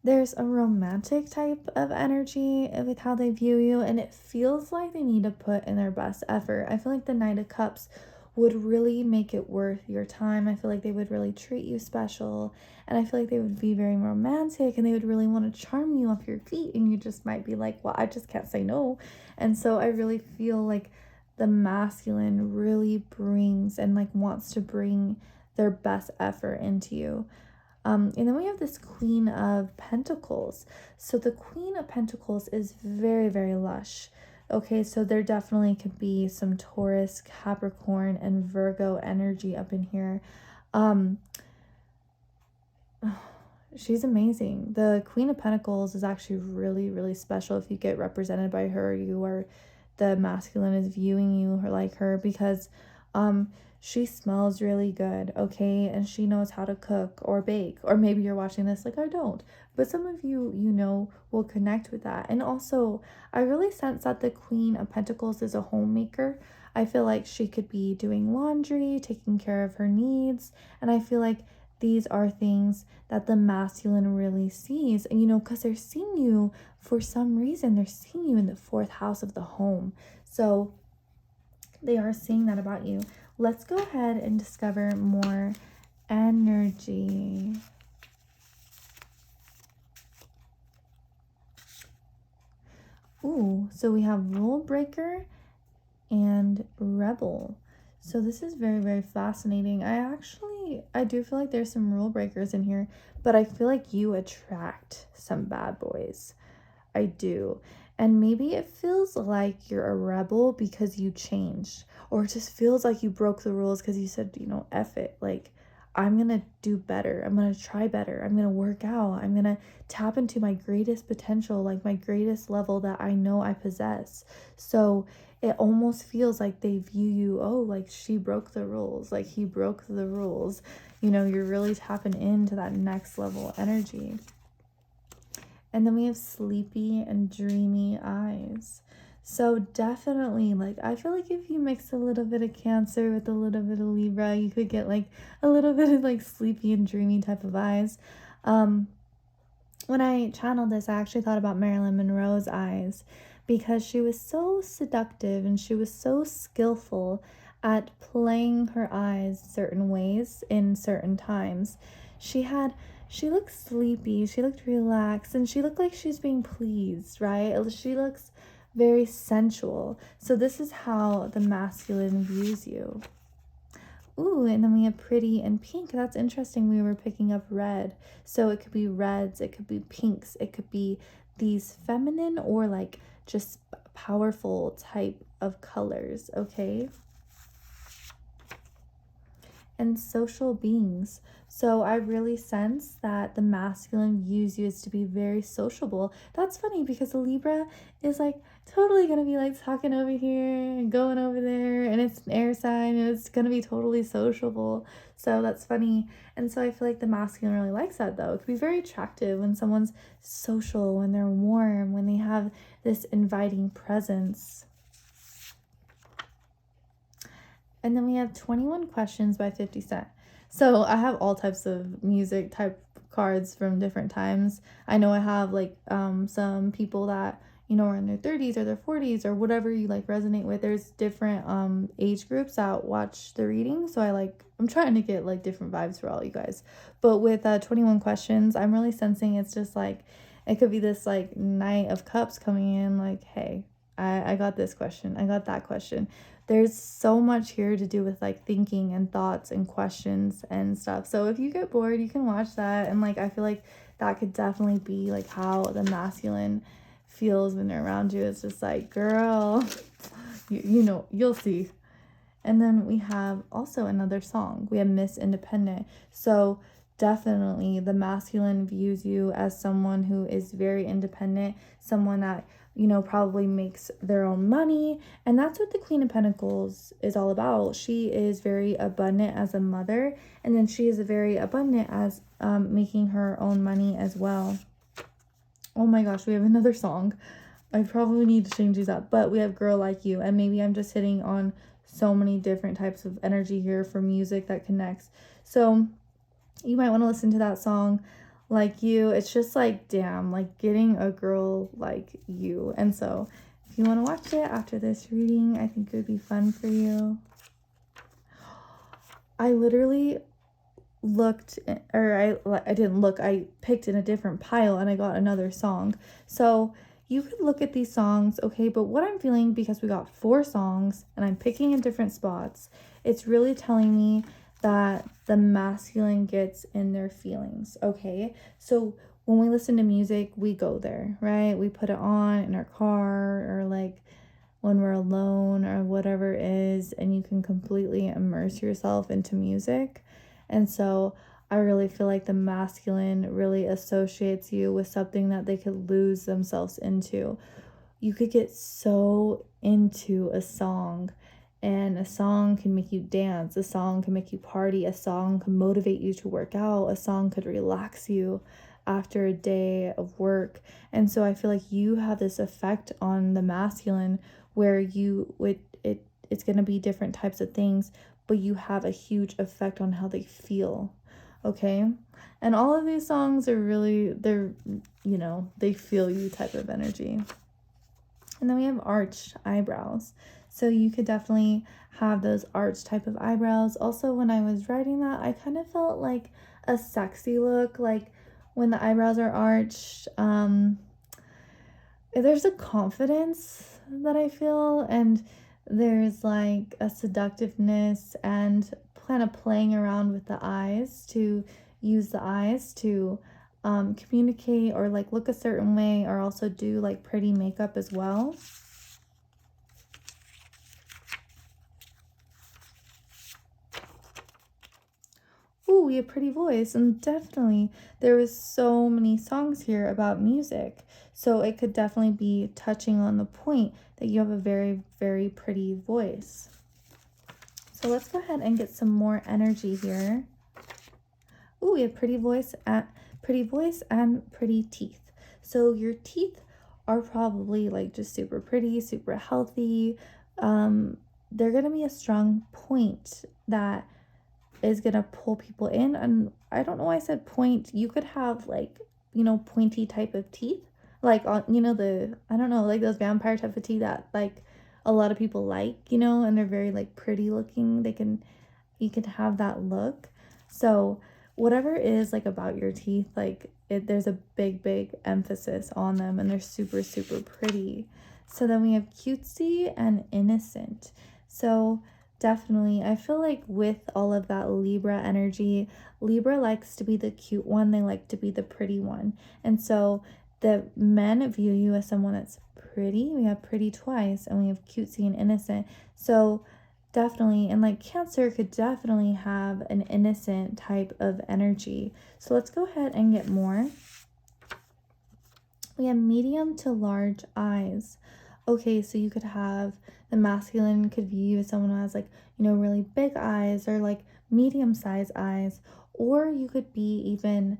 there's a romantic type of energy with how they view you, and it feels like they need to put in their best effort. I feel like the Knight of Cups would really make it worth your time. I feel like they would really treat you special, and I feel like they would be very romantic, and they would really want to charm you off your feet, and you just might be like, well, I just can't say no. And so I really feel like the masculine really brings and like wants to bring their best effort into you. And then we have this Queen of Pentacles. So the Queen of Pentacles is very, very lush. Okay, so there definitely could be some Taurus, Capricorn, and Virgo energy up in here. She's amazing. The Queen of Pentacles is actually really, really special. If you get represented by her, the masculine is viewing you like her, because she smells really good, okay, and she knows how to cook or bake. Or maybe you're watching this like, I don't, but some of you, you know, will connect with that. And also I really sense that the Queen of Pentacles is a homemaker. I feel like she could be doing laundry, taking care of her needs, and I feel like these are things that the masculine really sees. And you know, because they're seeing you for some reason, they're seeing you in the 4th house of the home, so they are seeing that about you. Let's go ahead and discover more energy. Ooh, so we have Rule Breaker and Rebel. So this is very, very fascinating. I do feel like there's some rule breakers in here, but I feel like you attract some bad boys. I do. And maybe it feels like you're a rebel because you changed, or it just feels like you broke the rules because you said, you know, F it. Like, I'm going to do better. I'm going to try better. I'm going to work out. I'm going to tap into my greatest potential, like my greatest level that I know I possess. So it almost feels like they view you, oh, like she broke the rules, like he broke the rules. You know, you're really tapping into that next level energy. And then we have sleepy and dreamy eyes. So definitely, like, I feel like if you mix a little bit of Cancer with a little bit of Libra, you could get like a little bit of like sleepy and dreamy type of eyes. When I channeled this, I actually thought about Marilyn Monroe's eyes, because she was so seductive and she was so skillful at playing her eyes certain ways in certain times. She looked sleepy, she looked relaxed, and she looked like she's being pleased, right? She looks very sensual. So this is how the masculine views you. Ooh, and then we have pretty and pink. That's interesting. We were picking up red. So it could be reds, it could be pinks, it could be these feminine or like just powerful type of colors, okay? And social beings. So I really sense that the masculine views you as to be very sociable. That's funny because the Libra is like totally gonna be like talking over here and going over there, and it's an air sign and it's gonna be totally sociable. So that's funny. And so I feel like the masculine really likes that though. It could be very attractive when someone's social, when they're warm, when they have this inviting presence. And then we have 21 Questions by 50 Cent. So I have all types of music type cards from different times. I know I have like some people that, you know, are in their 30s or their 40s or whatever you like resonate with. There's different age groups that watch the reading. So I'm trying to get like different vibes for all you guys. But with 21 Questions, I'm really sensing it's just like It could be this like Knight of Cups coming in like, hey, I got this question, I got that question. There's so much here to do with like thinking and thoughts and questions and stuff. So if you get bored, you can watch that. And like I feel like that could definitely be like how the masculine feels when they're around you. It's just like, girl, you know, you'll see. And then we have also another song. We have Miss Independent. So definitely the masculine views you as someone who is very independent, someone that, you know, probably makes their own money. And that's what the Queen of Pentacles is all about. She is very abundant as a mother, and then she is very abundant as making her own money as well. Oh my gosh, we have another song. I probably need to change these up, but we have Girl Like You, and maybe I'm just hitting on so many different types of energy here for music that connects. So you might want to listen to that song, Like You. It's just like, damn, like getting a girl like you. And so if you want to watch it after this reading, I think it would be fun for you. I literally looked, or I didn't look, I picked in a different pile and I got another song. So you could look at these songs, okay, but what I'm feeling, because we got 4 songs and I'm picking in different spots, it's really telling me that the masculine gets in their feelings, okay? So when we listen to music, we go there, right? We put it on in our car, or like when we're alone, or whatever it is, and you can completely immerse yourself into music. And so I really feel like the masculine really associates you with something that they could lose themselves into. You could get so into a song, and a song can make you dance, a song can make you party, a song can motivate you to work out, a song could relax you after a day of work. And so I feel like you have this effect on the masculine where it's going to be different types of things, but you have a huge effect on how they feel. Okay? And all of these songs are really, they're, you know, they feel you type of energy. And then we have arched eyebrows. So you could definitely have those arched type of eyebrows. Also, when I was writing that, I kind of felt like a sexy look, like when the eyebrows are arched. There's a confidence that I feel, and there's like a seductiveness and kind of playing around with the eyes, to use the eyes to communicate or like look a certain way, or also do like pretty makeup as well. Ooh, we have pretty voice, and definitely there was so many songs here about music. So it could definitely be touching on the point that you have a very, very pretty voice. So let's go ahead and get some more energy here. Ooh, we have pretty voice and pretty teeth. So your teeth are probably like just super pretty, super healthy. They're gonna be a strong point that is gonna pull people in. And I don't know why I said point. You could have like, you know, pointy type of teeth, like on, you know, the, I don't know, like those vampire type of teeth that like a lot of people like, you know, and they're very like pretty looking. You can have that look. So whatever it is like about your teeth, like there's a big emphasis on them, and they're super, super pretty. So then we have cutesy and innocent. So definitely, I feel like with all of that Libra energy, Libra likes to be the cute one. They like to be the pretty one. And so the men view you as someone that's pretty. We have pretty twice, and we have cutesy and innocent. So definitely, and like Cancer could definitely have an innocent type of energy. So let's go ahead and get more. We have medium to large eyes. Okay, so you could have the masculine could view you as someone who has like, you know, really big eyes, or like medium-sized eyes. Or you could be, even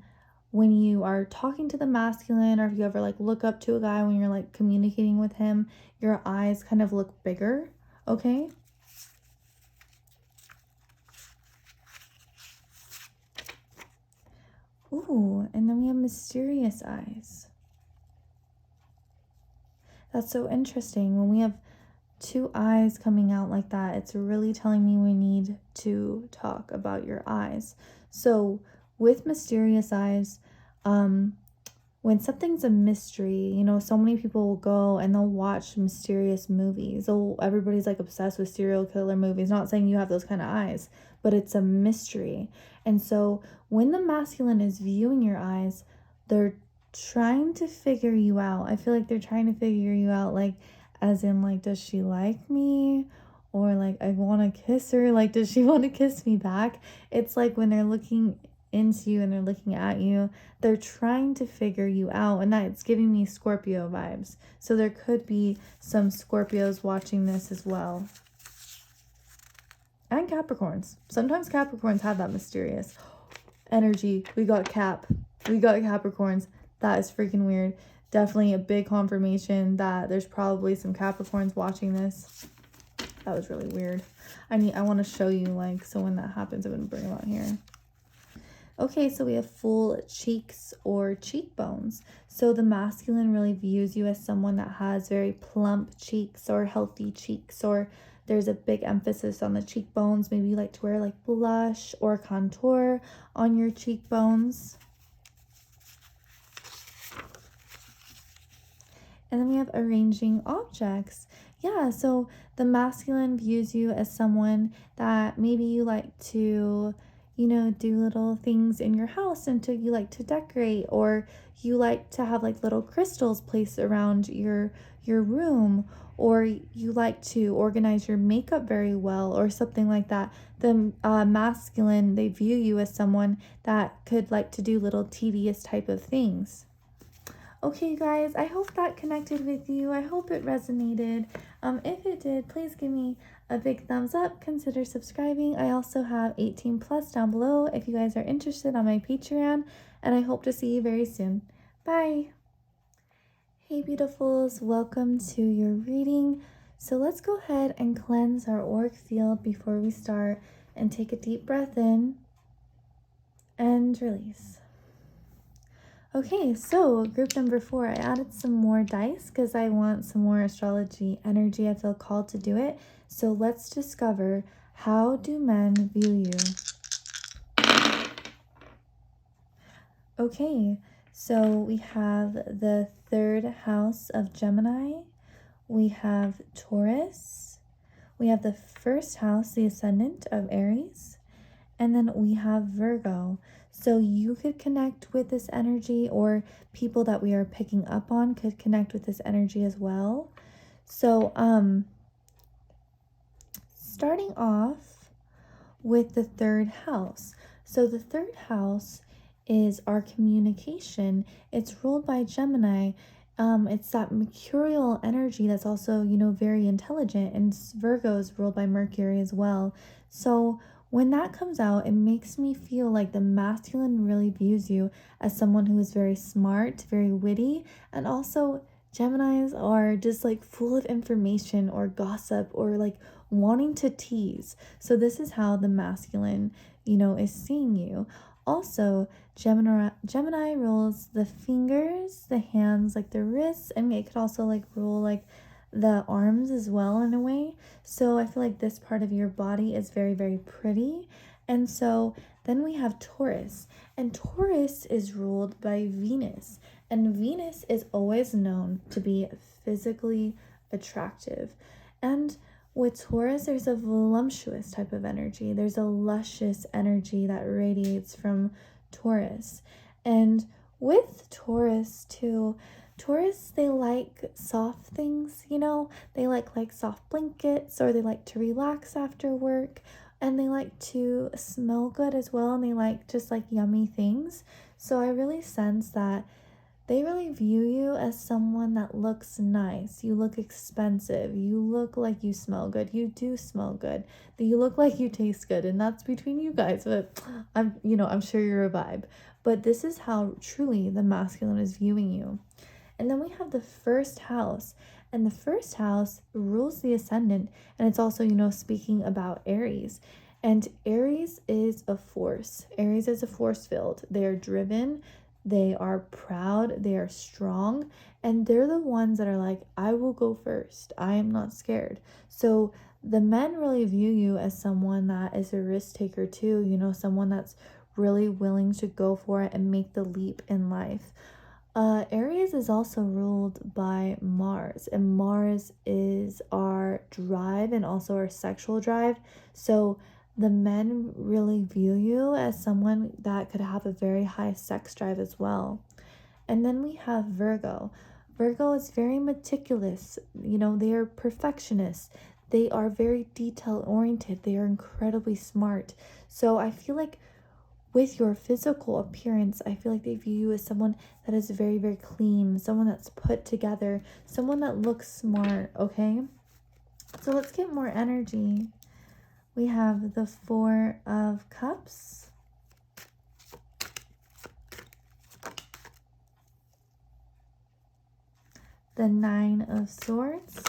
when you are talking to the masculine, or if you ever like look up to a guy when you're like communicating with him, your eyes kind of look bigger, okay? Ooh, and then we have mysterious eyes. That's so interesting. When we have 2 eyes coming out like that, it's really telling me we need to talk about your eyes. So with mysterious eyes, when when something's a mystery, you know, so many people will go and they'll watch mysterious movies. Oh, everybody's like obsessed with serial killer movies. Not saying you have those kind of eyes, but it's a mystery. And so when the masculine is viewing your eyes, they're trying to figure you out. I feel like they're trying to figure you out, like, as in, like, does she like me? Or like, I want to kiss her. Like, does she want to kiss me back? It's like when they're looking into you and they're looking at you, they're trying to figure you out. And that's giving me Scorpio vibes. So there could be some Scorpios watching this as well. And Capricorns. Sometimes Capricorns have that mysterious energy. We got Capricorns. That is freaking weird. Definitely a big confirmation that there's probably some Capricorns watching this. That was really weird. I want to show you, like, so when that happens, I'm going to bring them out here. Okay, so we have full cheeks or cheekbones. So the masculine really views you as someone that has very plump cheeks or healthy cheeks, or there's a big emphasis on the cheekbones. Maybe you like to wear like blush or contour on your cheekbones. And then we have arranging objects. Yeah, so the masculine views you as someone that maybe you like to, you know, do little things in your house until you like to decorate, or you like to have like little crystals placed around your room, or you like to organize your makeup very well or something like that. The masculine, they view you as someone that could like to do little tedious type of things. Okay, guys, I hope that connected with you. I hope it resonated. If it did, please give me a big thumbs up. Consider subscribing. I also have 18 plus down below if you guys are interested on my Patreon, and I hope to see you very soon. Bye. Hey, beautifuls, welcome to your reading. So let's go ahead and cleanse our auric field before we start, and take a deep breath in and release. Okay, so group number 4, I added some more dice because I want some more astrology energy. I feel called to do it. So let's discover, how do men view you? Okay, so we have the 3rd house of Gemini. We have Taurus. We have the 1st house, the ascendant of Aries. And then we have Virgo. So you could connect with this energy, or people that we are picking up on could connect with this energy as well. So starting off with the 3rd house. So the 3rd house is our communication. It's ruled by Gemini. It's that mercurial energy that's also, you know, very intelligent, and Virgo is ruled by Mercury as well. So when that comes out, it makes me feel like the masculine really views you as someone who is very smart, very witty, and also Geminis are just like full of information or gossip or like wanting to tease. So this is how the masculine, you know, is seeing you. Also, Gemini rules the fingers, the hands, like the wrists, and it could also like rule like the arms as well in a way. So I feel like this part of your body is very, very pretty. And so then we have Taurus, and Taurus is ruled by Venus, and Venus is always known to be physically attractive. And with Taurus, there's a voluptuous type of energy. There's a luscious energy that radiates from Taurus. And with Taurus too, Taurus, they like soft things, you know, they like soft blankets, or they like to relax after work, and they like to smell good as well, and they like just like yummy things. So I really sense that they really view you as someone that looks nice. You look expensive. You look like you smell good. You do smell good. You look like you taste good, and that's between you guys, but I'm sure you're a vibe. But this is how truly the masculine is viewing you. And then we have the 1st house, and the 1st house rules the ascendant, and it's also, you know, speaking about Aries. And Aries is a force. Aries is a force field. They are driven, they are proud, they are strong, and they're the ones that are like, I will go first. I am not scared. So the men really view you as someone that is a risk taker too, you know, someone that's really willing to go for it and make the leap in life. Aries is also ruled by Mars, and Mars is our drive and also our sexual drive. So the men really view you as someone that could have a very high sex drive as well. And then we have Virgo. Virgo is very meticulous. You know, they are perfectionists. They are very detail oriented. They are incredibly smart. So I feel like with your physical appearance, I feel like they view you as someone that is very, very clean, someone that's put together, someone that looks smart, okay? So let's get more energy. We have the Four of Cups, the Nine of Swords,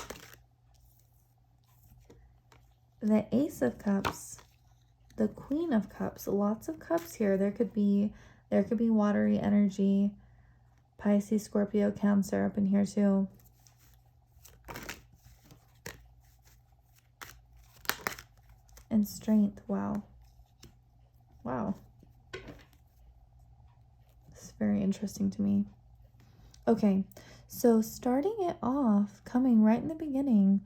the Ace of Cups, the Queen of Cups. Lots of cups here. There could be watery energy, Pisces, Scorpio, Cancer up in here too. And Strength. Wow. This is very interesting to me. Okay, so starting it off, coming right in the beginning,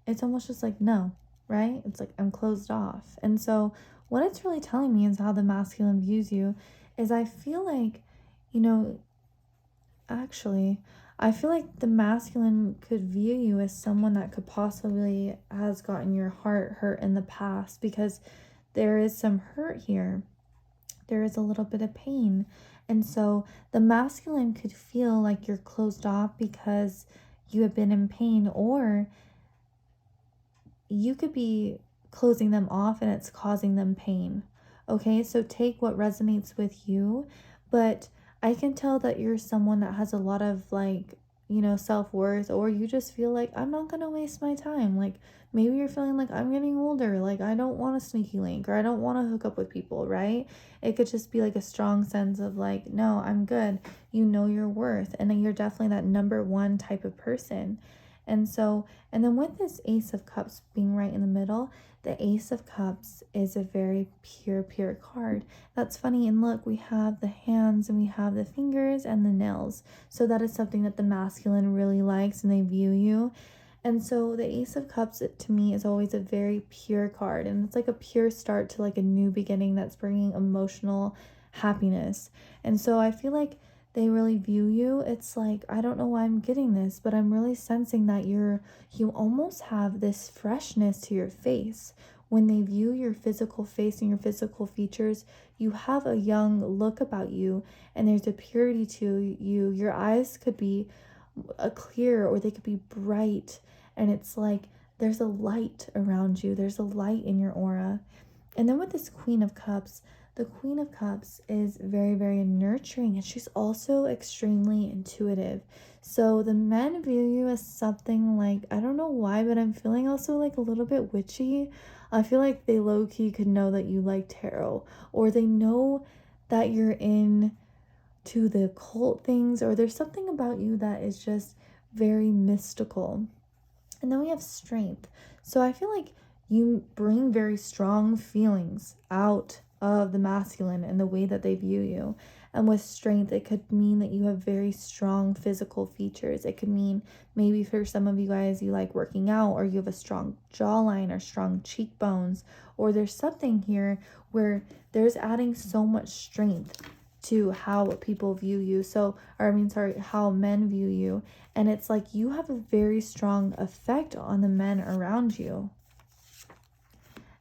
it's almost just like no, right? It's like I'm closed off. And so what it's really telling me is how the masculine views you is I feel like, you know, actually, I feel like the masculine could view you as someone that could possibly has gotten your heart hurt in the past, because there is some hurt here. There is a little bit of pain. And so the masculine could feel like you're closed off because you have been in pain, or you could be closing them off and it's causing them pain. Okay, so take what resonates with you, but I can tell that you're someone that has a lot of like, you know, self-worth, or you just feel like I'm not gonna waste my time. Like maybe you're feeling like I'm getting older, like I don't want a sneaky link, or I don't want to hook up with people, right? It could just be like a strong sense of like, no, I'm good. You know your worth, and then you're definitely that number one type of person. And so, and then with this Ace of Cups being right in the middle, the Ace of Cups is a very pure card. That's funny. And look, we have the hands and we have the fingers and the nails. So that is something that the masculine really likes and they view you. And so the Ace of Cups, to me, is always a very pure card. And it's like a pure start to like a new beginning that's bringing emotional happiness. And so I feel like they really view you. It's like, I don't know why I'm getting this, but I'm really sensing that you almost have this freshness to your face. When they view your physical face and your physical features, you have a young look about you, and there's a purity to you. Your eyes could be clear or they could be bright, and it's like there's a light around you. There's a light in your aura. And then with this Queen of Cups, the Queen of Cups is very, very nurturing, and she's also extremely intuitive. So the men view you as something like, I don't know why, but I'm feeling also like a little bit witchy. I feel like they low-key could know that you like tarot, or they know that you're in to the occult things, or there's something about you that is just very mystical. And then we have Strength. So I feel like you bring very strong feelings out of the masculine and the way that they view you. And with Strength, it could mean that you have very strong physical features. It could mean maybe for some of you guys, you like working out, or you have a strong jawline or strong cheekbones, or there's something here where there's adding so much strength to how people view you. So, or I mean, sorry, how men view you. And it's like you have a very strong effect on the men around you.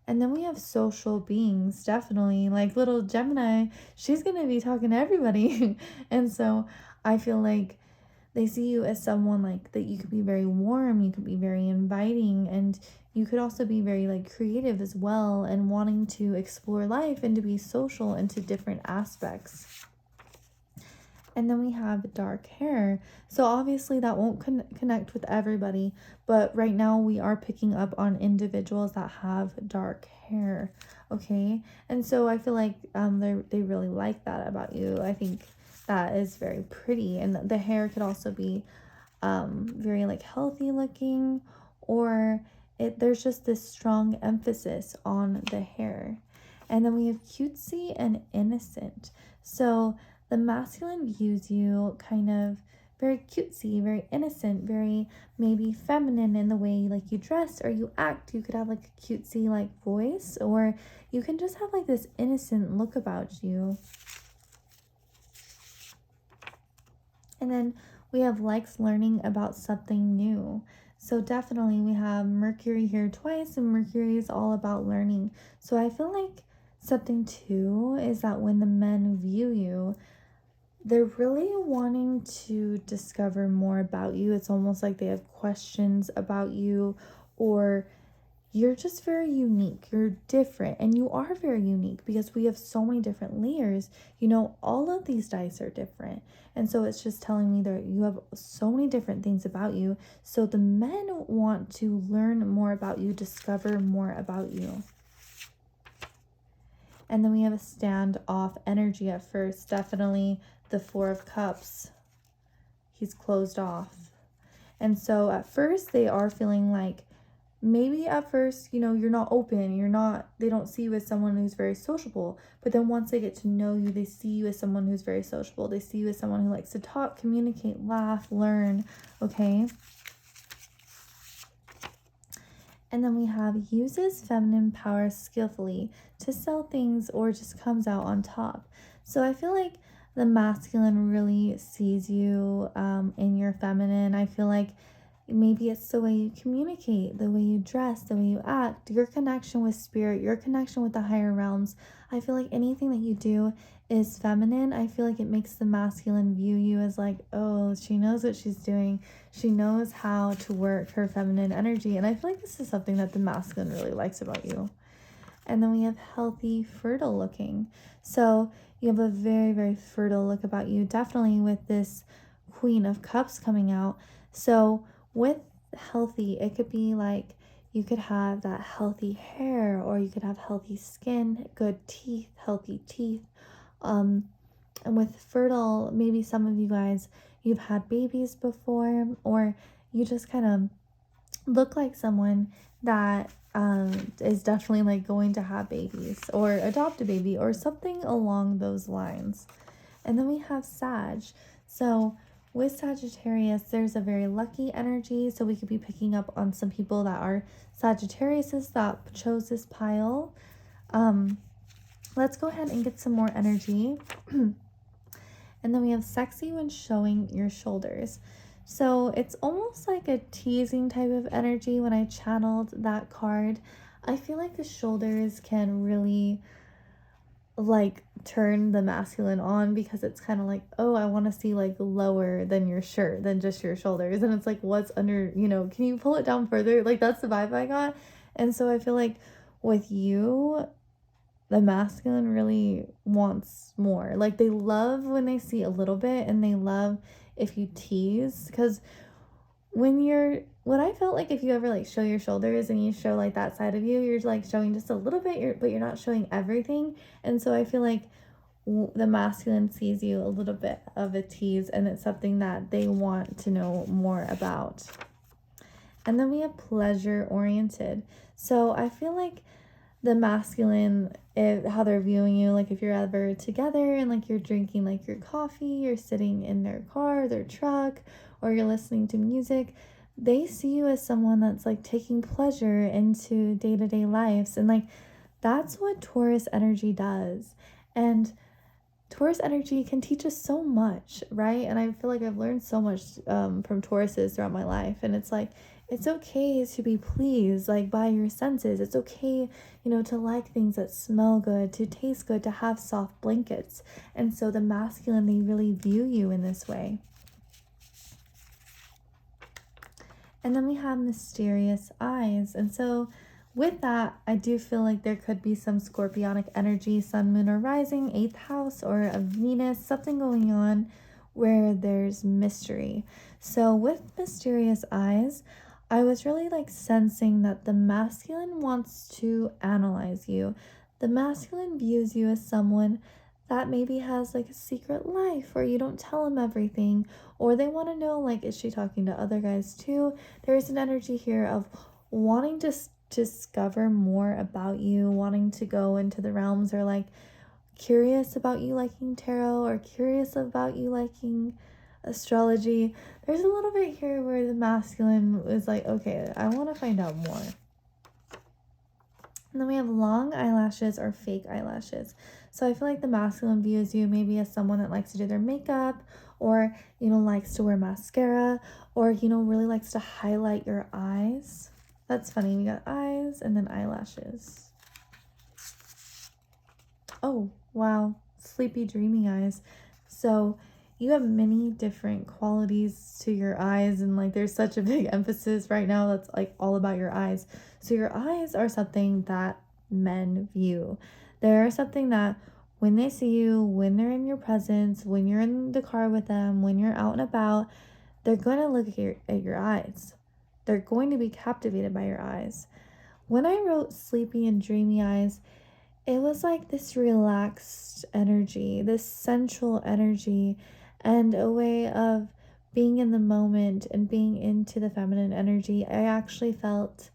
And then we have social beings, definitely. Like little Gemini, she's going to be talking to everybody. And so I feel like they see you as someone like that you could be very warm, you could be very inviting, and you could also be very like creative as well, and wanting to explore life and to be social into different aspects. And then we have dark hair. So obviously that won't connect with everybody, but right now we are picking up on individuals that have dark hair, okay? And so I feel like they really like that about you. I think that is very pretty, and the hair could also be very like healthy looking, or there's just this strong emphasis on the hair. And then we have cutesy and innocent. So the masculine views you kind of very cutesy, very innocent, very maybe feminine in the way like you dress or you act. You could have like a cutesy like voice, or you can just have like this innocent look about you. And then we have likes learning about something new. So definitely we have Mercury here twice, and Mercury is all about learning. So I feel like something too is that when the men view you, they're really wanting to discover more about you. It's almost like they have questions about you, or you're just very unique. You're different, and you are very unique because we have so many different layers. You know, all of these dice are different. And so it's just telling me that you have so many different things about you. So the men want to learn more about you, discover more about you. And then we have a standoff energy at first. Definitely the Four of Cups. He's closed off. And so at first they are feeling like, maybe at first, you know, you're not open, they don't see you as someone who's very sociable. But then once they get to know you, they see you as someone who's very sociable. They see you as someone who likes to talk, communicate, laugh, learn, okay? And then we have uses feminine power skillfully to sell things or just comes out on top. So I feel like the masculine really sees you in your feminine. I feel like maybe it's the way you communicate, the way you dress, the way you act, your connection with spirit, your connection with the higher realms. I feel like anything that you do is feminine. I feel like it makes the masculine view you as like, oh, she knows what she's doing. She knows how to work her feminine energy. And I feel like this is something that the masculine really likes about you. And then we have healthy, fertile looking. So you have a very, very fertile look about you, definitely with this Queen of Cups coming out. So with healthy, it could be like you could have that healthy hair, or you could have healthy skin, good teeth, healthy teeth. And with fertile, maybe some of you guys, you've had babies before, or you just kind of look like someone that is definitely like going to have babies or adopt a baby or something along those lines. And then we have Sag. So with Sagittarius, there's a very lucky energy. So we could be picking up on some people that are Sagittariuses that chose this pile. Let's go ahead and get some more energy. And then we have sexy when showing your shoulders. So it's almost like a teasing type of energy when I channeled that card. I feel like the shoulders can really like turn the masculine on, because it's kind of like, oh, I want to see like lower than your shirt, than just your shoulders. And it's like, what's under, you know, can you pull it down further? Like that's the vibe I got. And so I feel like with you, the masculine really wants more. Like they love when they see a little bit, and they love if you tease, because what I felt like, if you ever like show your shoulders and you show like that side of you, you're like showing just a little bit, but you're not showing everything. And so I feel like the masculine sees you a little bit of a tease, and it's something that they want to know more about. And then we have pleasure oriented. So I feel like the masculine, how they're viewing you, like if you're ever together and like you're drinking like your coffee, you're sitting in their car, their truck, or you're listening to music, they see you as someone that's like taking pleasure into day-to-day lives. And like that's what Taurus energy does. And Taurus energy can teach us so much, right? And I feel like I've learned so much from Tauruses throughout my life. And it's like, it's okay to be pleased like by your senses. It's okay, you know, to like things that smell good, to taste good, to have soft blankets. And so the masculine, they really view you in this way. And then we have mysterious eyes. And so with that, I do feel like there could be some scorpionic energy, sun, moon, or rising, 8th house, or a Venus, something going on where there's mystery. So with mysterious eyes, I was really like sensing that the masculine wants to analyze you. The masculine views you as someone that maybe has like a secret life, or you don't tell them everything, or they want to know, like, is she talking to other guys too? There's an energy here of wanting to discover more about you, wanting to go into the realms, or like curious about you liking tarot or curious about you liking astrology, there's a little bit here where the masculine is like, okay, I want to find out more. And then we have long eyelashes or fake eyelashes. So I feel like the masculine views you maybe as someone that likes to do their makeup, or, you know, likes to wear mascara, or, you know, really likes to highlight your eyes. That's funny. We got eyes and then eyelashes. Oh, wow. Sleepy, dreamy eyes. So you have many different qualities to your eyes, and like there's such a big emphasis right now that's like all about your eyes. So your eyes are something that men view. They're something that when they see you, when they're in your presence, when you're in the car with them, when you're out and about, they're going to look at your eyes. They're going to be captivated by your eyes. When I wrote sleepy and dreamy eyes, it was like this relaxed energy, this sensual energy, and a way of being in the moment and being into the feminine energy. I actually felt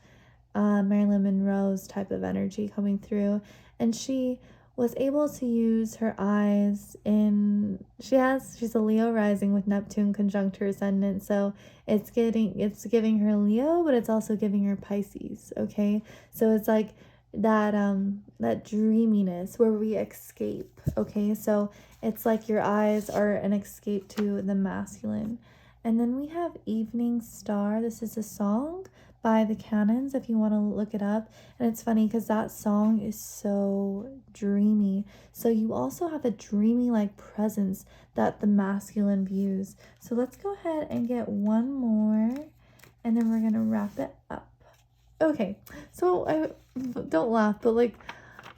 Marilyn Monroe's type of energy coming through, and she was able to use her eyes in she's a Leo rising with Neptune conjunct her ascendant, so it's giving her Leo, but it's also giving her Pisces. Okay, so it's like that dreaminess where we escape. Okay, so it's like your eyes are an escape to the masculine. And then we have Evening Star. This is a song by the Cannons if you want to look it up. And it's funny because that song is so dreamy. So you also have a dreamy like presence that the masculine views. So let's go ahead and get one more, and then we're gonna wrap it up. Okay, so I don't laugh, but like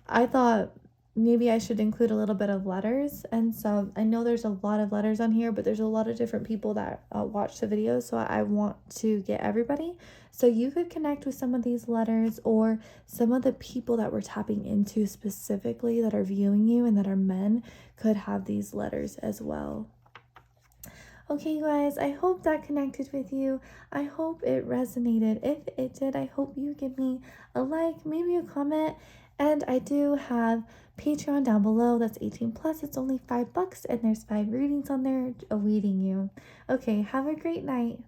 I thought maybe I should include a little bit of letters. And so I know there's a lot of letters on here, but there's a lot of different people that watch the video, so I want to get everybody. So you could connect with some of these letters, or some of the people that we're tapping into specifically that are viewing you and that are men could have these letters as well. Okay, you guys, I hope that connected with you. I hope it resonated. If it did, I hope you give me a like, maybe a comment. And I do have Patreon down below. That's 18 plus. It's only $5, and there's 5 readings on there awaiting you. Okay, have a great night.